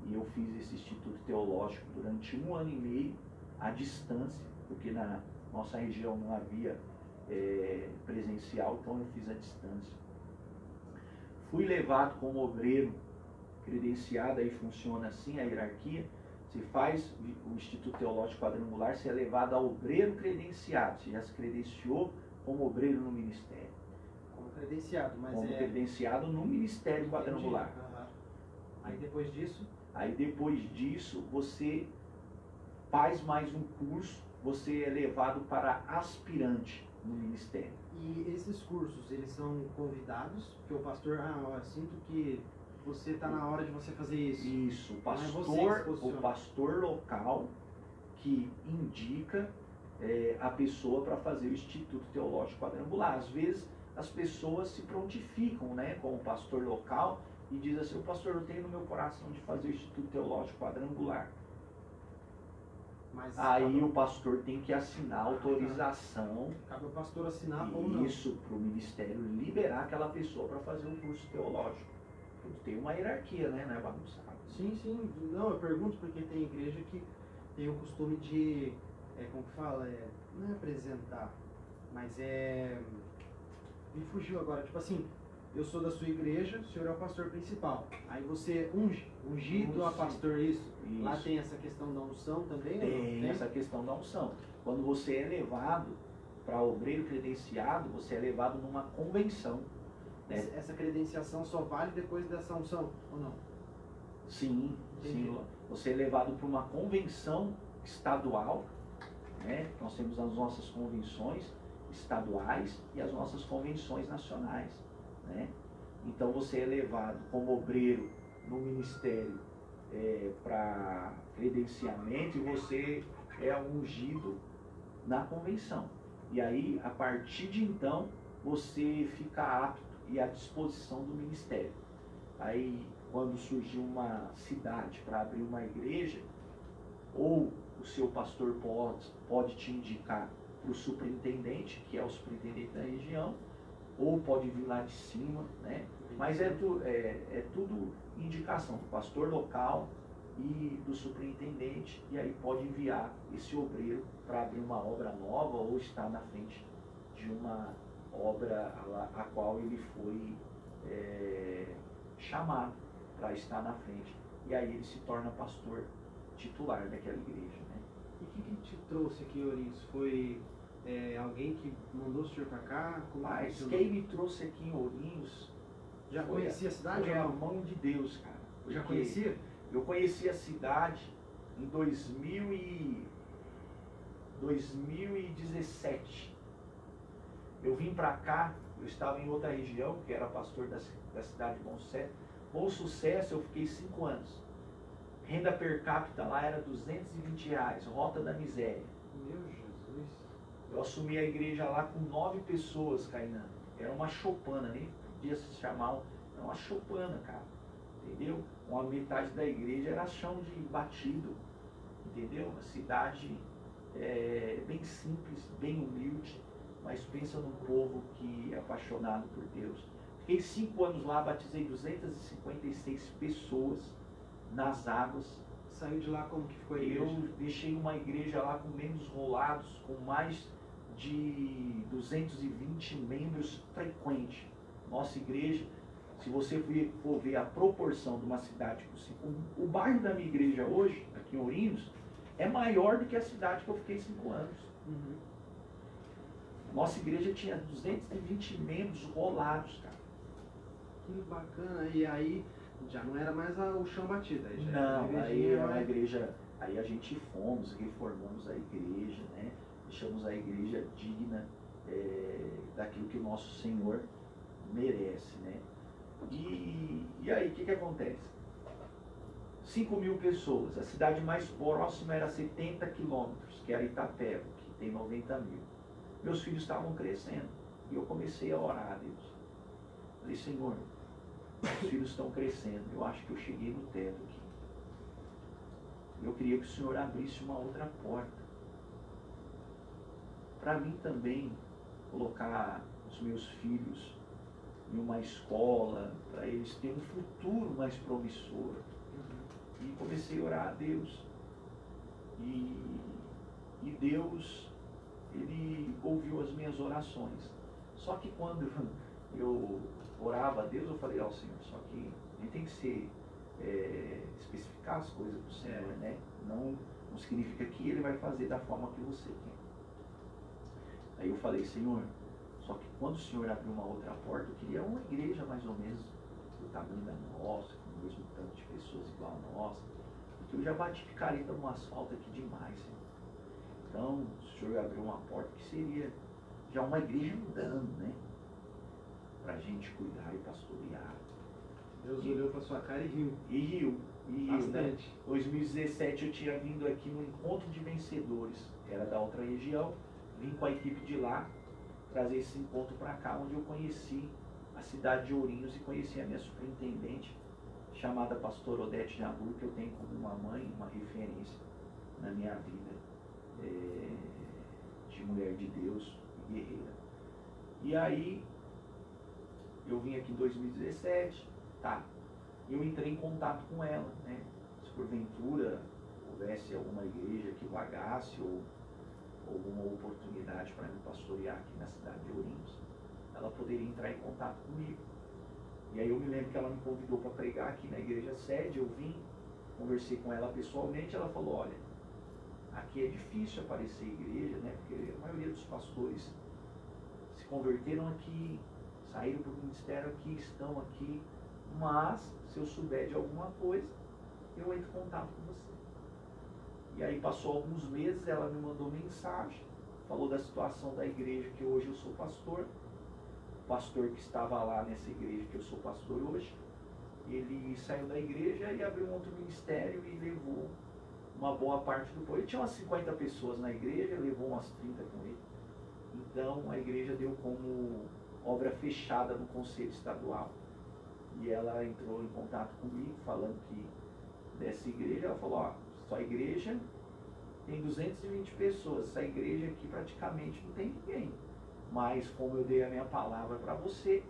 E eu fiz esse instituto teológico durante 1 ano e meio, à distância, porque na nossa região não havia presencial, então eu fiz à distância. Fui levado como obreiro credenciado, aí funciona assim a hierarquia. Você faz o Instituto Teológico Quadrangular, você é levado a obreiro credenciado, você já se credenciou como obreiro no ministério. Como credenciado, mas como credenciado no Ministério Quadrangular. Uhum. Aí depois disso? Aí depois disso, você faz mais um curso, você é levado para aspirante no ministério. E esses cursos, eles são convidados? Porque o pastor, eu sinto que você está na hora de você fazer isso. Isso, o pastor local que indica a pessoa para fazer o Instituto Teológico Quadrangular. Às vezes as pessoas se prontificam, né, com o pastor local e diz assim, o pastor, eu tenho no meu coração de fazer o Instituto Teológico Quadrangular. Mas aí o pastor tem que assinar autorização. Cabe o pastor assinar ou não? Isso, para o ministério liberar aquela pessoa para fazer um curso teológico. Tem uma hierarquia, né? Não é bagunçado. Sim, sim. Não, eu pergunto porque tem igreja que tem o costume de, como que fala? Não é apresentar, mas me fugiu agora. Tipo assim, eu sou da sua igreja, o senhor é o pastor principal. Aí você ungido a pastor, isso. Lá tem essa questão da unção também? Tem essa questão da unção. Quando você é levado para obreiro credenciado, você é levado numa convenção. Essa credenciação só vale depois dessa unção, ou não? Sim, sim. Você é levado para uma convenção estadual, né? Nós temos as nossas convenções estaduais e as nossas convenções nacionais, né? Então você é levado como obreiro no ministério para credenciamento e você é ungido na convenção. E aí, a partir de então, você fica apto e à disposição do ministério. Aí, quando surgiu uma cidade para abrir uma igreja, ou o seu pastor pode te indicar para o superintendente, que é o superintendente da região, ou pode vir lá de cima, né? Mas é tudo indicação do pastor local e do superintendente, e aí pode enviar esse obreiro para abrir uma obra nova ou estar na frente de uma obra a qual ele foi chamado para estar na frente. E aí ele se torna pastor titular daquela igreja, né? E o que te trouxe aqui, Ourinhos? Foi alguém que mandou o senhor para cá? Mas quem me trouxe aqui em Ourinhos... Já conhecia a cidade? Foi a mão de Deus, cara. Já conhecia? Eu conheci a cidade em 2017. Eu vim para cá, eu estava em outra região, que era pastor da cidade de Bom Sucesso. Bom Sucesso, eu fiquei 5 anos. Renda per capita lá era R$220, rota da miséria. Meu Jesus. Eu assumi a igreja lá com 9 pessoas, Kainan. Era uma choupana, nem podia se chamar, era uma choupana, cara. Entendeu? Uma metade da igreja era chão de batido. Entendeu? Uma cidade bem simples, bem humilde, mas pensa num povo que é apaixonado por Deus. Fiquei 5 anos lá, batizei 256 pessoas. nas águas. Saiu de lá como que ficou a Eu igreja? deixei uma igreja lá com membros rolados, com mais de 220 membros frequentes. Nossa igreja, se você for ver a proporção de uma cidade, o bairro da minha igreja hoje, aqui em Ourinhos, é maior do que a cidade que eu fiquei 5 anos. Uhum. Nossa igreja tinha 220 membros rolados, cara. Que bacana. E aí já não era mais o chão batido, aí já Não, era aí é uma mais... igreja, aí a gente fomos, reformamos a igreja, né? Deixamos a igreja digna daquilo que o nosso Senhor merece, né? E aí, o que acontece? 5.000 pessoas, a cidade mais próxima era 70 quilômetros, que era Itapeva, que tem 90.000. Meus filhos estavam crescendo, e eu comecei a orar a Deus. Falei, Senhor, os filhos estão crescendo, eu acho que eu cheguei no teto aqui. Eu queria que o Senhor abrisse uma outra porta. Para mim também, colocar os meus filhos em uma escola, para eles terem um futuro mais promissor. E comecei a orar a Deus. E Deus, Ele ouviu as minhas orações. Só que quando eu orava a Deus, eu falei, Senhor, só que a gente tem que especificar as coisas para o Senhor, né? Não significa que Ele vai fazer da forma que você quer. Aí eu falei, Senhor, só que quando o Senhor abriu uma outra porta, eu queria uma igreja mais ou menos do tamanho da nossa, com o mesmo tanto de pessoas igual a nossa, porque eu já bati picareta no asfalto aqui demais, Senhor. Então, o Senhor abriu uma porta que seria já uma igreja andando, né? Pra gente cuidar e pastorear. Deus olhou para sua cara e riu. E riu, né? Bastante. 2017 eu tinha vindo aqui no Encontro de Vencedores, era da outra região, vim com a equipe de lá, trazer esse encontro para cá, onde eu conheci a cidade de Ourinhos e conheci a minha superintendente, chamada Pastor Odete Jabur, que eu tenho como uma mãe, uma referência na minha vida, de mulher de Deus e guerreira. E aí, eu vim aqui em 2017, eu entrei em contato com ela, né? Se porventura houvesse alguma igreja que vagasse ou alguma oportunidade para me pastorear aqui na cidade de Ourinhos, ela poderia entrar em contato comigo. E aí eu me lembro que ela me convidou para pregar aqui na igreja sede, eu vim, conversei com ela pessoalmente, ela falou, olha, aqui é difícil aparecer igreja, né? Porque a maioria dos pastores se converteram aqui, saíram para o ministério aqui, estão aqui, mas se eu souber de alguma coisa, eu entro em contato com você. E aí passou alguns meses, ela me mandou mensagem, falou da situação da igreja que hoje eu sou pastor. O pastor que estava lá nessa igreja que eu sou pastor hoje, ele saiu da igreja e abriu um outro ministério e levou uma boa parte do povo. Ele tinha umas 50 pessoas na igreja, levou umas 30 com ele. Então a igreja deu como obra fechada no conselho estadual. E ela entrou em contato comigo, falando que dessa igreja, ela falou, sua igreja tem 220 pessoas, essa igreja aqui praticamente não tem ninguém. Mas como eu dei a minha palavra para você,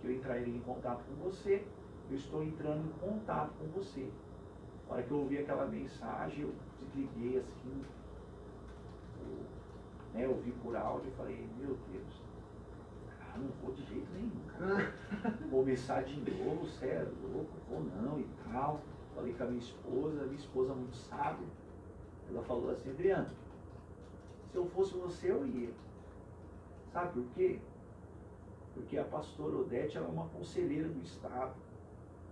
que eu entraria em contato com você, eu estou entrando em contato com você. Na hora que eu ouvi aquela mensagem, eu desliguei assim, eu ouvi por áudio e falei, meu Deus, não vou de jeito nenhum, cara. Começar de novo, você é louco, vou não e tal. Falei com a minha esposa muito sábia. Ela falou assim, Adriano, se eu fosse você, eu ia. Sabe por quê? Porque a pastora Odete, ela é uma conselheira do Estado.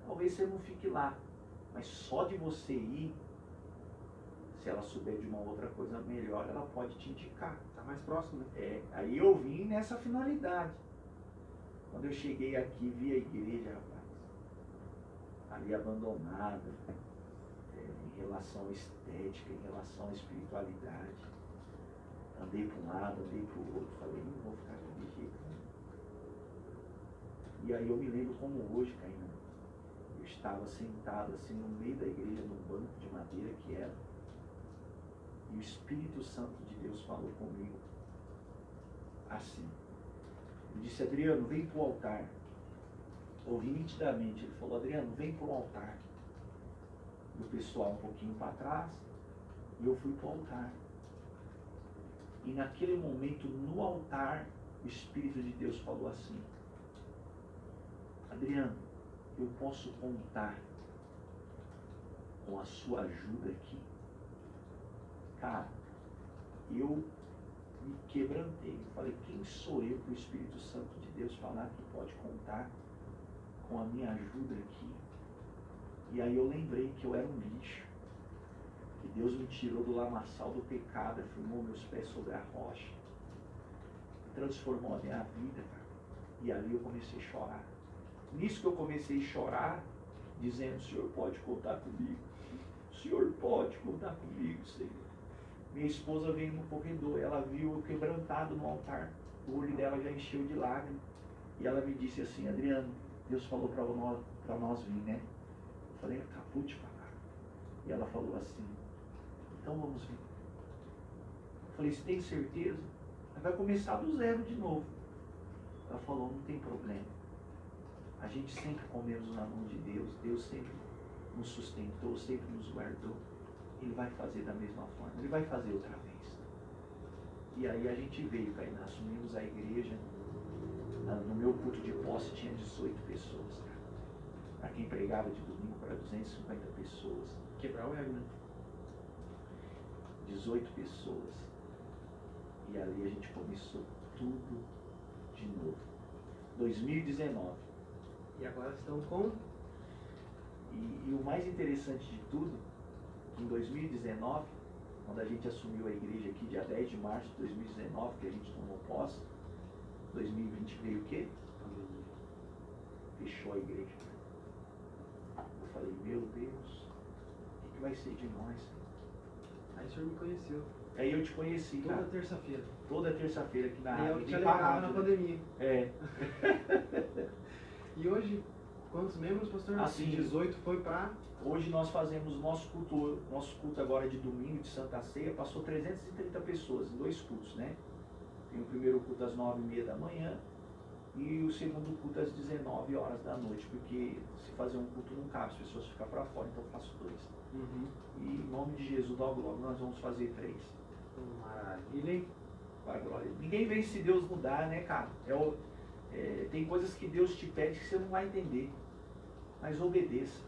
Talvez você não fique lá, mas só de você ir, se ela souber de uma outra coisa melhor, ela pode te indicar. Tá mais próximo, né? Aí eu vim nessa finalidade. Quando eu cheguei aqui, vi a igreja, rapaz, ali abandonada, em relação à estética, em relação à espiritualidade. Andei para um lado, andei para o outro, falei, não vou ficar aqui de jeito nenhum. E aí eu me lembro como hoje, Caína, eu estava sentado assim no meio da igreja, num banco de madeira que era, e o Espírito Santo de Deus falou comigo assim. Ele disse, Adriano, vem para o altar. Ouvi nitidamente, ele falou, Adriano, vem para o altar. e o pessoal um pouquinho para trás, e eu fui para o altar. E naquele momento, no altar, o Espírito de Deus falou assim: Adriano, eu posso contar com a sua ajuda aqui? Cara, eu me quebrantei. Eu falei, quem sou eu para o Espírito Santo de Deus falar que pode contar com a minha ajuda aqui? E aí eu lembrei que eu era um lixo, que Deus me tirou do lamaçal do pecado, afirmou meus pés sobre a rocha, transformou a minha vida, cara. E ali eu comecei a chorar. Nisso que eu comecei a chorar, dizendo, o Senhor pode contar comigo, o Senhor pode contar comigo, Senhor. Minha esposa veio no corredor, ela viu eu quebrantado no altar, o olho dela já encheu de lágrimas, e ela me disse assim, Adriano, Deus falou para nós vir, né? Eu falei, acabou de falar. E ela falou assim, então vamos vir. Eu falei, você tem certeza? Vai começar do zero de novo. Ela falou, não tem problema. A gente sempre comemos na mão de Deus, Deus sempre nos sustentou, sempre nos guardou. Ele vai fazer da mesma forma, ele vai fazer outra vez. E aí a gente veio, Kainan, assumimos a igreja. No meu culto de posse tinha 18 pessoas, cara. Para quem pregava de domingo para 250 pessoas. Quebrar o ego, né? 18 pessoas. E ali a gente começou tudo de novo. 2019. E agora estão com? E o mais interessante de tudo, que em 2019, quando a gente assumiu a igreja aqui, dia 10 de março de 2019, que a gente tomou posse, 2020 veio o quê? Fechou a igreja. Eu falei, meu Deus, o que vai ser de nós? Aí o senhor me conheceu. Aí eu te conheci, cara. Toda terça-feira. Toda terça-feira aqui na E rádio. eu te alegrava na pandemia. É. E hoje, quantos membros, pastor? Assim, 18 foi para... Hoje nós fazemos nosso culto agora de domingo, de Santa Ceia, passou 330 pessoas em 2 cultos, né? Tem o primeiro culto às 9h30 da manhã e o segundo culto às 19 horas da noite, porque se fazer um culto não cabe, as pessoas ficam para fora, então eu faço 2. Uhum. E em nome de Jesus, logo nós vamos fazer 3. Maravilha, hein? Vai, glória. Ninguém vem se Deus mudar, né, cara? Tem coisas que Deus te pede que você não vai entender, mas obedeça,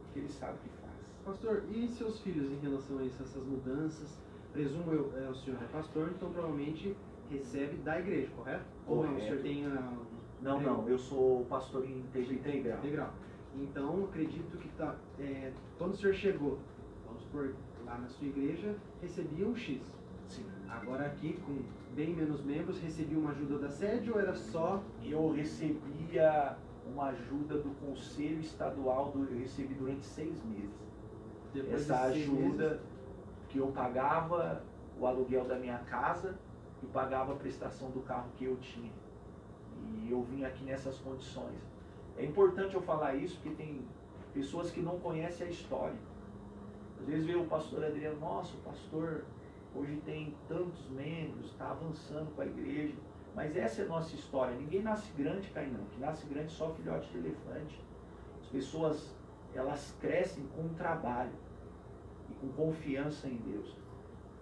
porque Ele sabe o que faz. Pastor, e seus filhos em relação a isso, essas mudanças? Presumo o senhor é pastor, então provavelmente recebe da igreja, correto? Ou não, o senhor tem Não, eu sou pastor em tempo integral. Então, acredito que quando o senhor chegou, vamos supor, lá na sua igreja, recebia um X. Sim. Agora aqui, com bem menos membros, recebia uma ajuda da sede ou era só... Eu recebia uma ajuda do Conselho Estadual, eu recebi durante 6 meses. Depois essa de 6 ajuda meses... que eu pagava o aluguel da minha casa e pagava a prestação do carro que eu tinha. E eu vim aqui nessas condições. É importante eu falar isso porque tem pessoas que não conhecem a história. Às vezes vê o pastor Adriano, nossa, o pastor hoje tem tantos membros, está avançando com a igreja. Mas essa é a nossa história. Ninguém nasce grande, Kainan. Que nasce grande só filhote de elefante. As pessoas, elas crescem com trabalho e com confiança em Deus.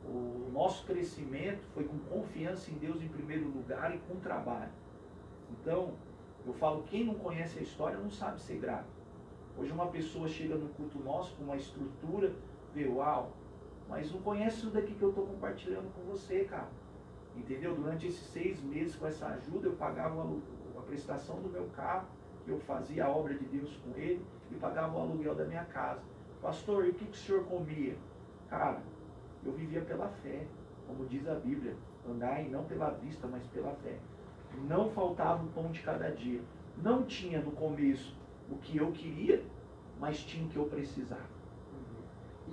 O nosso crescimento foi com confiança em Deus em primeiro lugar e com trabalho. Então, eu falo, quem não conhece a história não sabe ser grato. Hoje uma pessoa chega no culto nosso com uma estrutura, vê, uau, mas não conhece tudo aqui que eu estou compartilhando com você, cara. Entendeu? Durante esses 6 meses com essa ajuda, eu pagava a prestação do meu carro, eu fazia a obra de Deus com ele e pagava o aluguel da minha casa. Pastor, e o que o senhor comia? Cara, eu vivia pela fé, como diz a Bíblia, andai não pela vista, mas pela fé. Não faltava o pão de cada dia. Não tinha no começo o que eu queria, mas tinha o que eu precisava.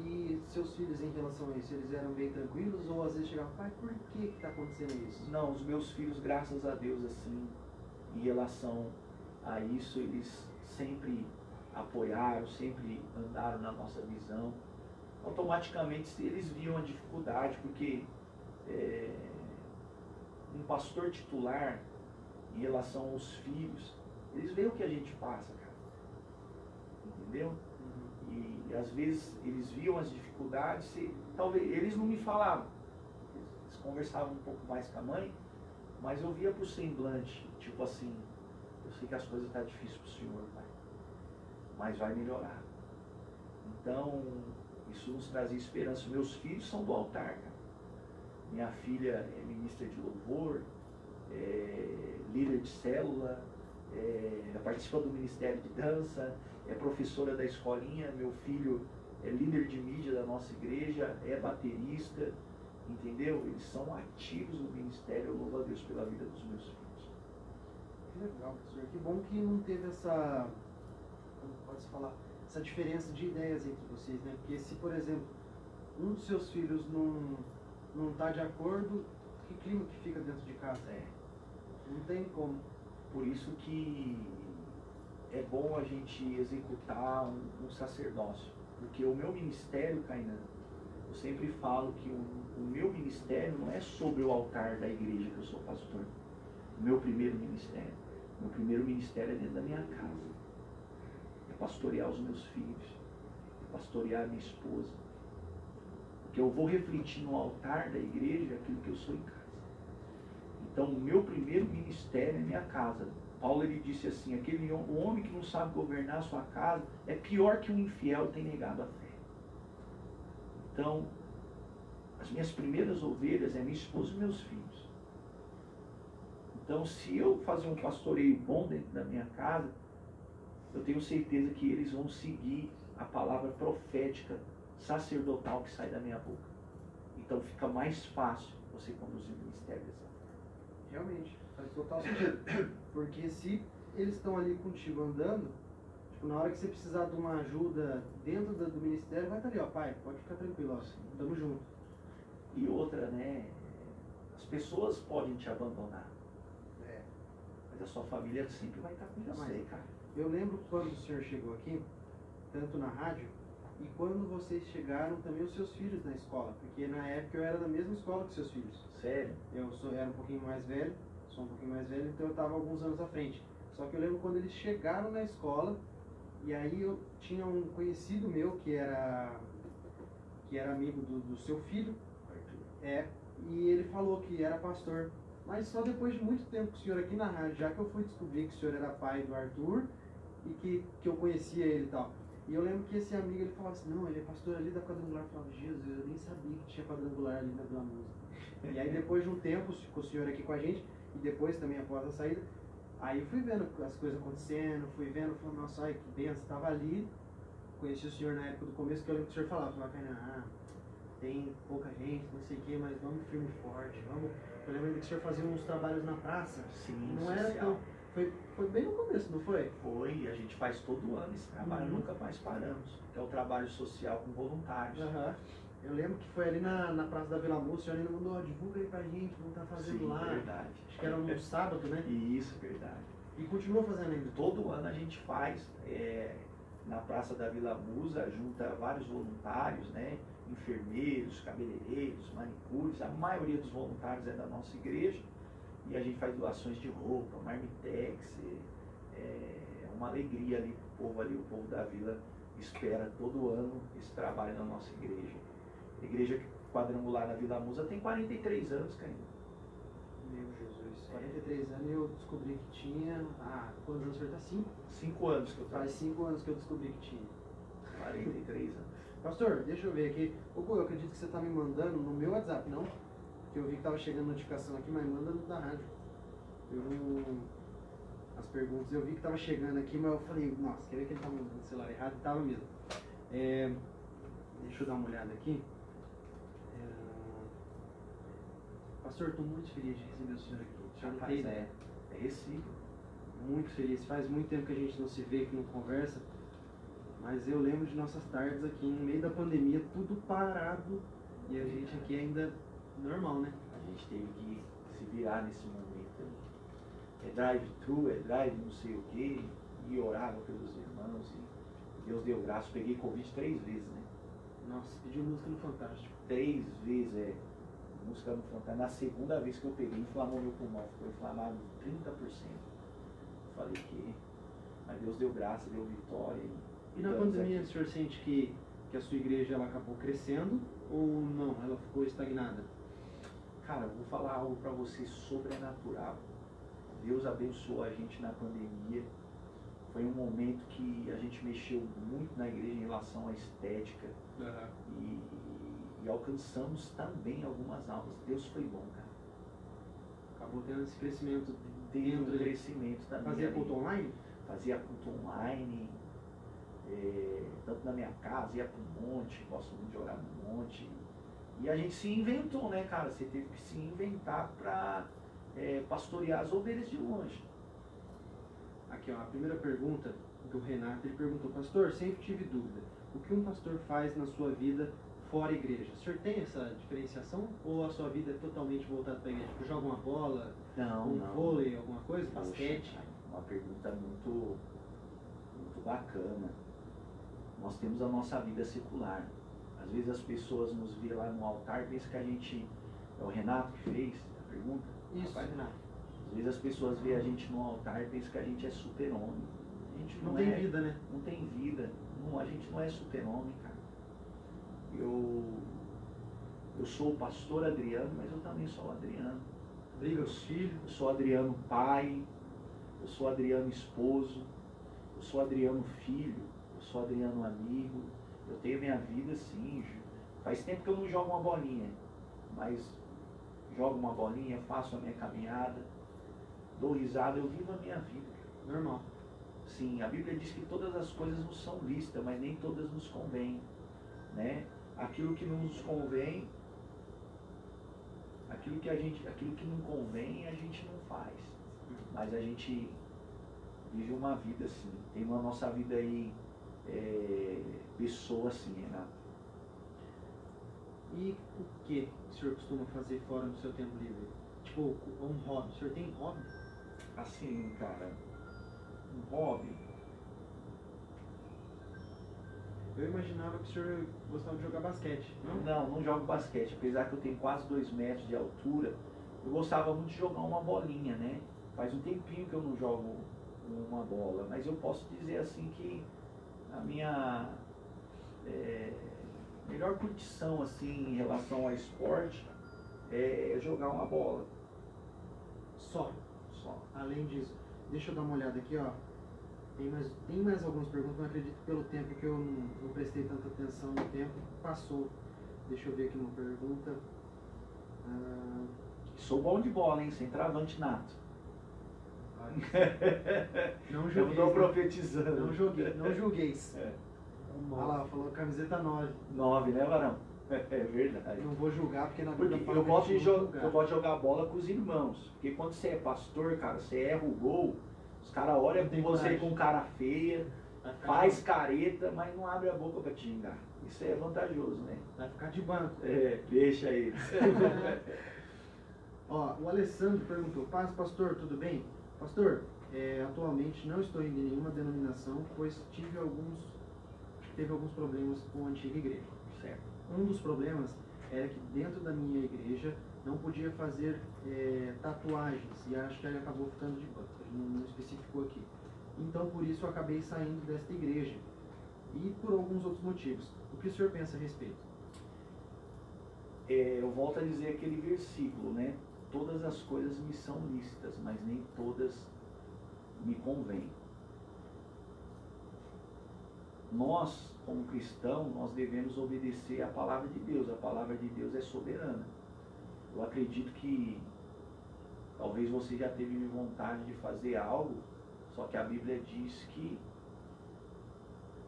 E seus filhos em relação a isso, eles eram bem tranquilos ou às vezes chegavam, pai, por que está acontecendo isso? Não, os meus filhos, graças a Deus, assim, em relação a isso, eles sempre apoiaram, sempre andaram na nossa visão. Automaticamente eles viam a dificuldade, porque um pastor titular, em relação aos filhos, eles veem o que a gente passa, cara. Entendeu? E às vezes eles viam as dificuldades, e talvez eles não me falavam, eles conversavam um pouco mais com a mãe, mas eu via por semblante, tipo assim, eu sei que as coisas estão difíceis para o senhor, pai, mas vai melhorar. Então, isso nos trazia esperança. Meus filhos são do altar, cara. Minha filha é ministra de louvor, é líder de célula, participa do Ministério de Dança, é professora da escolinha. Meu filho é líder de mídia da nossa igreja, é baterista, entendeu? Eles são ativos no ministério. Eu louvo a Deus pela vida dos meus filhos. Que legal, professor. Que bom que não teve essa, como pode-se falar, essa diferença de ideias entre vocês, né? Porque se, por exemplo, um dos seus filhos não está de acordo, que clima que fica dentro de casa? Não tem como. Por isso que é bom a gente executar um sacerdócio. Porque o meu ministério, Kainan, eu sempre falo que o meu ministério não é sobre o altar da igreja que eu sou pastor. O meu primeiro ministério. O meu primeiro ministério é dentro da minha casa. É pastorear os meus filhos. É pastorear a minha esposa. Porque eu vou refletir no altar da igreja aquilo que eu sou em casa. Então, o meu primeiro ministério é minha casa. Paulo, ele disse assim, o homem que não sabe governar a sua casa é pior que um infiel que tem negado a fé. Então, as minhas primeiras ovelhas é minha esposa e meus filhos. Então, se eu fazer um pastoreio bom dentro da minha casa, eu tenho certeza que eles vão seguir a palavra profética, sacerdotal que sai da minha boca. Então, fica mais fácil você conduzir o ministério dessa forma. Realmente, faz total sentido. Porque se eles estão ali contigo andando, tipo, na hora que você precisar de uma ajuda dentro do ministério, vai estar ali, ó, pai, pode ficar tranquilo, ó, tamo junto. E outra, né? As pessoas podem te abandonar. Mas a sua família sempre vai estar com você, cara. Eu lembro quando o senhor chegou aqui, tanto na rádio, e quando vocês chegaram também os seus filhos na escola, porque na época eu era da mesma escola que seus filhos. Sério? Era um pouquinho mais velho, sou um pouquinho mais velho, então eu estava alguns anos à frente. Só que eu lembro quando eles chegaram na escola, e aí eu tinha um conhecido meu que era amigo do seu filho, e ele falou que era pastor. Mas só depois de muito tempo com o senhor aqui na rádio, já que eu fui descobrir que o senhor era pai do Arthur e que eu conhecia ele e tal. E eu lembro que esse amigo, ele falava assim, não, ele é pastor ali da Quadrangular. Eu falava, Jesus, eu nem sabia que tinha Quadrangular ali na Vila Musa. E aí depois de um tempo, com o senhor aqui com a gente, e depois também após a saída, aí eu fui vendo as coisas acontecendo, falei, nossa, ai, que benção, estava ali, conheci o senhor na época do começo, que eu lembro que o senhor falava, tem pouca gente, não sei o que, mas vamos firme e forte, vamos. Eu lembro que o senhor fazia uns trabalhos na praça. Sim, não social. Era tão. Foi bem no começo, não foi? Foi, a gente faz todo ano esse trabalho, nunca mais paramos. Que é o trabalho social com voluntários. Eu lembro que foi ali na Praça da Vila Musa, o senhor ainda mandou, divulga aí pra gente, vamos estar fazendo. Sim, lá. Verdade. Acho que era no sábado, né? Isso, verdade. E continua fazendo ainda? Todo ano a gente faz, na Praça da Vila Musa, junta vários voluntários, né? Enfermeiros, cabeleireiros, manicures. A maioria dos voluntários é da nossa igreja. E a gente faz doações de roupa, marmitex. É uma alegria ali pro povo ali, o povo da vila espera todo ano esse trabalho na nossa igreja. A igreja quadrangular na Vila Musa tem 43 anos, cara. Meu Jesus, 43 anos e eu descobri que tinha. Quantos anos o senhor tá? 5? 5 anos que eu trabalho. Faz 5 anos que eu descobri que tinha. 43 anos. Pastor, deixa eu ver aqui. Eu acredito que você está me mandando no meu WhatsApp, não? Que eu vi que estava chegando notificação aqui, mas manda no da rádio. As perguntas, eu vi que estava chegando aqui, mas eu falei, nossa, quer ver que ele estava mandando o celular errado? E estava mesmo. Deixa eu dar uma olhada aqui. Pastor, estou muito feliz de receber o senhor aqui. O senhor não tem ideia. É recíproco. Muito feliz. Faz muito tempo que a gente não se vê, que não conversa. Mas eu lembro de nossas tardes aqui, no meio da pandemia, tudo parado. E a gente aqui ainda normal, né? A gente teve que se virar nesse momento. É drive-thru, é drive não sei o quê. E orava pelos irmãos. E Deus deu graça. Peguei Covid 3 vezes, né? Nossa, pediu música no Fantástico. 3 vezes, música no Fantástico. Na segunda vez que eu peguei, inflamou meu pulmão. Ficou inflamado 30%. Falei que... Mas Deus deu graça, deu vitória. E na pandemia o senhor sente que que a sua igreja ela acabou crescendo ou não? Ela ficou estagnada? Cara, eu vou falar algo para você sobrenatural. Deus abençoou a gente na pandemia. Foi um momento que a gente mexeu muito na igreja em relação à estética. E alcançamos também algumas almas. Deus foi bom, cara. Acabou tendo esse crescimento Teve dentro um crescimento também. Fazia culto online? Fazia culto online, tanto na minha casa, ia para um monte, gosto muito de orar no monte. E a gente se inventou, né, cara? Você teve que se inventar para pastorear as ovelhas de longe. Aqui, ó, a primeira pergunta do Renato, ele perguntou: pastor, sempre tive dúvida, o que um pastor faz na sua vida fora a igreja? O senhor tem essa diferenciação ou a sua vida é totalmente voltada para a igreja? Tipo, joga uma bola, Não. vôlei, alguma coisa, Poxa, basquete? uma pergunta muito bacana. Nós temos a nossa vida secular. Às vezes as pessoas nos veem lá no altar e pensam que a gente... É o Renato que fez a pergunta? Isso, Rapaz, Renato. Às vezes as pessoas veem a gente no altar e pensam que a gente é super-homem. A gente Não tem vida, né? Não tem vida. Não, a gente não é super-homem, cara. Eu sou o pastor Adriano, mas eu também sou o Adriano. Briga os filhos. Eu sou Adriano pai, eu sou Adriano esposo, eu sou Adriano filho, eu sou Adriano amigo. Eu tenho minha vida sim. Faz tempo que eu não jogo uma bolinha, mas jogo uma bolinha, faço a minha caminhada, dou risada, eu vivo a minha vida. Normal. Sim, a Bíblia diz que todas as coisas nos são lícitas, mas nem todas nos convêm, né? Aquilo que não nos convém, aquilo que não convém, a gente não faz. Mas a gente vive uma vida assim. Tem uma nossa vida aí, pessoa assim, Renato. E o que o senhor costuma fazer fora do seu tempo livre? Tipo, um hobby. O senhor tem hobby? Assim, cara, um hobby. Eu imaginava que o senhor gostava de jogar basquete, não? Não jogo basquete. Apesar que eu tenho quase 2 metros de altura, eu gostava muito de jogar uma bolinha, né? Faz um tempinho que eu não jogo uma bola, mas eu posso dizer assim que a minha melhor curtição assim em relação ao esporte é jogar uma bola. Só. Só. Além disso, deixa eu dar uma olhada aqui, ó. Tem mais algumas perguntas, mas acredito que pelo tempo que eu não prestei tanta atenção no tempo, passou. Deixa eu ver aqui uma pergunta. Sou bom de bola, hein? Centroavante nato. Não Eu joguei. estou profetizando. Não julgueis. Olha lá, falou camiseta 9. 9, né, Varão? É verdade. Não vou julgar porque na Porque Bíblia fala eu que a gosto, gente de não julgar. eu gosto de jogar bola com os irmãos. Porque quando você é pastor, cara, você erra o gol, os caras olham Não tem com você coragem. com cara feia, Vai ficar faz de- careta, mas não abre a boca pra te xingar. Isso é vantajoso, né? Vai ficar de banco. Deixa aí. Ó, o Alessandro perguntou: paz, pastor, tudo bem? Pastor, atualmente não estou indo em nenhuma denominação, pois teve alguns problemas com a antiga igreja. Certo. Um dos problemas era que dentro da minha igreja não podia fazer tatuagens, e acho que ele acabou ficando de banco, ele não especificou aqui. Então, por isso, eu acabei saindo desta igreja, e por alguns outros motivos. O que o senhor pensa a respeito? Eu volto a dizer aquele versículo, né? Todas as coisas me são lícitas, mas nem todas me convêm. Nós, como cristãos, nós devemos obedecer à palavra de Deus. A palavra de Deus é soberana. Eu acredito que talvez você já teve vontade de fazer algo, só que a Bíblia diz que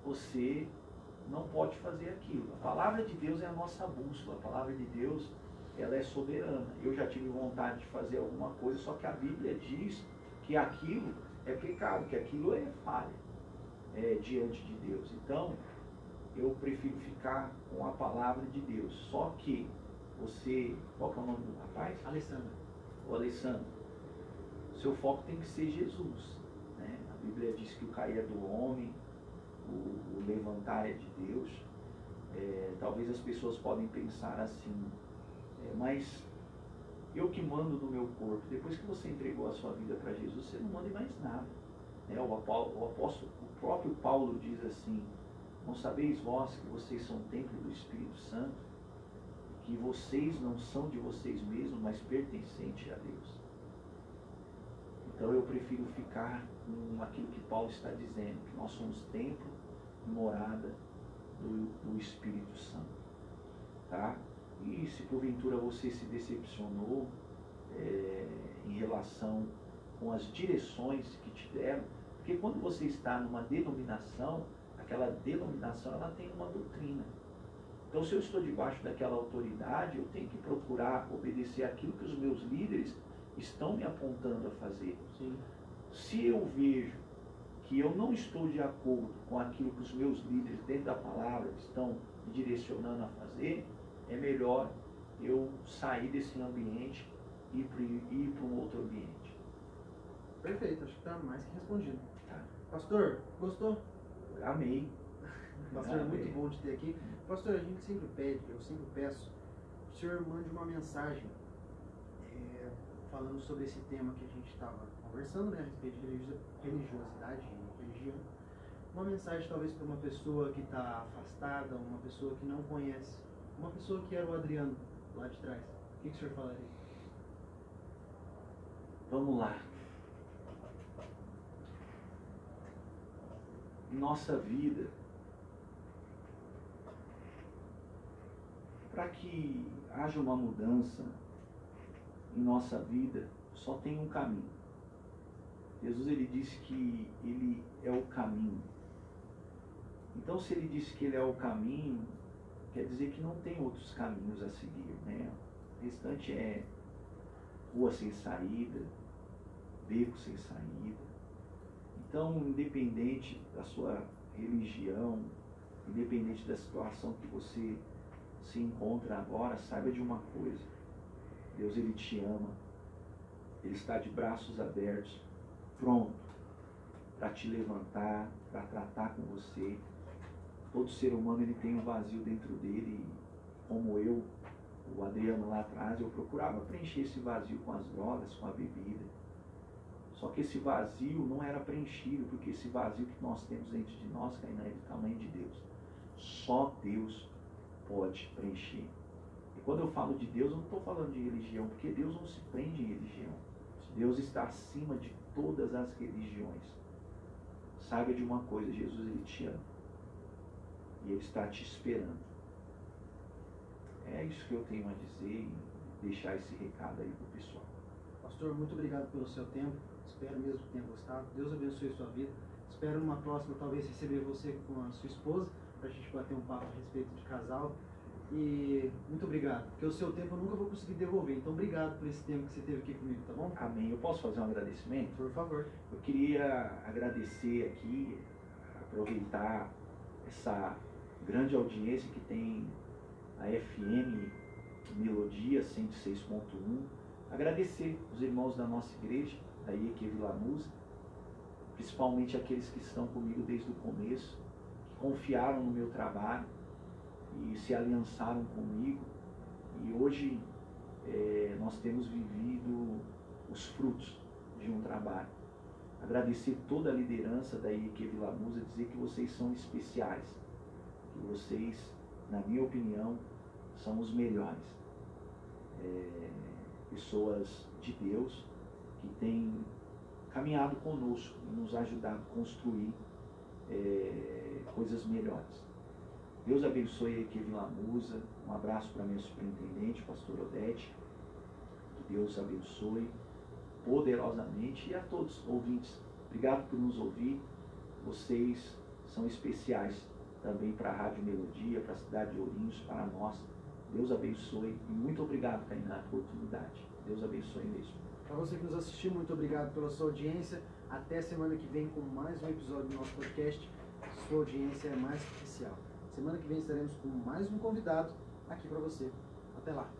você não pode fazer aquilo. A palavra de Deus é a nossa bússola. A palavra de Deus, ela é soberana. Eu já tive vontade de fazer alguma coisa, só que a Bíblia diz que aquilo é pecado, que aquilo é falha diante de Deus. Então, eu prefiro ficar com a palavra de Deus. Só que você... Qual que é o nome do rapaz? Alessandro. O Alessandro. Seu foco tem que ser Jesus, né? A Bíblia diz que o cair é do homem, o levantar é de Deus. Talvez as pessoas podem pensar assim, mas eu que mando no meu corpo. Depois que você entregou a sua vida para Jesus, você não manda em mais nada. O próprio Paulo diz assim, Não sabeis vós que vocês são templo do Espírito Santo, que vocês não são de vocês mesmos, mas pertencentes a Deus. Então eu prefiro ficar com aquilo que Paulo está dizendo, que nós somos templo e morada do Espírito Santo. Tá? E se porventura você se decepcionou em relação com as direções que te deram, porque quando você está numa denominação, aquela denominação ela tem uma doutrina. Então, se eu estou debaixo daquela autoridade, eu tenho que procurar obedecer aquilo que os meus líderes estão me apontando a fazer. Sim. Se eu vejo que eu não estou de acordo com aquilo que os meus líderes dentro da palavra estão me direcionando a fazer, é melhor eu sair desse ambiente e ir para um outro ambiente. Perfeito, acho que está mais que respondido. Tá? Pastor, gostou? Amei. Pastor, é Amei. muito bom te ter aqui. Pastor, a gente sempre pede, eu sempre peço, que o senhor mande uma mensagem falando sobre esse tema que a gente estava conversando, né, a respeito de religiosidade e religião. Uma mensagem talvez para uma pessoa que está afastada, uma pessoa que não conhece, uma pessoa que era o Adriano lá de trás. O que o senhor falaria? Vamos lá. Nossa vida, para que haja uma mudança em nossa vida, só tem um caminho. Jesus ele disse que ele é o caminho. Então, se ele disse que ele é o caminho, quer dizer que não tem outros caminhos a seguir, né? O restante é rua sem saída, beco sem saída. Então, independente da sua religião, independente da situação que você se encontra agora, saiba de uma coisa: Deus ele te ama, ele está de braços abertos, pronto para te levantar, para tratar com você. Todo ser humano ele tem um vazio dentro dele, como eu, o Adriano lá atrás, eu procurava preencher esse vazio com as drogas, com a bebida. Só que esse vazio não era preenchido, porque esse vazio que nós temos dentro de nós, Kainan, é do tamanho de Deus. Só Deus pode preencher. E quando eu falo de Deus, eu não estou falando de religião, porque Deus não se prende em religião. Deus está acima de todas as religiões. Saiba de uma coisa: Jesus ele te ama. E ele está te esperando. É isso que eu tenho a dizer e deixar esse recado aí para o pessoal. Pastor, muito obrigado pelo seu tempo. Espero mesmo que tenha gostado. Deus abençoe a sua vida. Espero numa próxima talvez receber você com a sua esposa, para a gente bater um papo a respeito de casal. E muito obrigado, porque o seu tempo eu nunca vou conseguir devolver. Então obrigado por esse tempo que você teve aqui comigo, tá bom? Amém. Eu posso fazer um agradecimento? Por favor. Eu queria agradecer aqui, aproveitar essa grande audiência que tem a FM Melodia 106.1. Agradecer os irmãos da nossa igreja, da IEQ Vila Musa, principalmente aqueles que estão comigo desde o começo, que confiaram no meu trabalho e se aliançaram comigo. E hoje nós temos vivido os frutos de um trabalho. Agradecer toda a liderança da IEQ Vila Musa, dizer que vocês são especiais, que vocês, na minha opinião, são os melhores. Pessoas de Deus que têm caminhado conosco e nos ajudado a construir coisas melhores. Deus abençoe a IEQ Vila Musa. Um abraço para a minha superintendente, pastor Odete. Que Deus abençoe poderosamente, e a todos os ouvintes. Obrigado por nos ouvir. Vocês são especiais também para a Rádio Melodia, para a cidade de Ourinhos, para nós. Deus abençoe e muito obrigado, Kainan, pela oportunidade. Deus abençoe mesmo. Para você que nos assistiu, muito obrigado pela sua audiência. Até semana que vem com mais um episódio do nosso podcast. Sua audiência é mais que especial. Semana que vem estaremos com mais um convidado aqui para você. Até lá.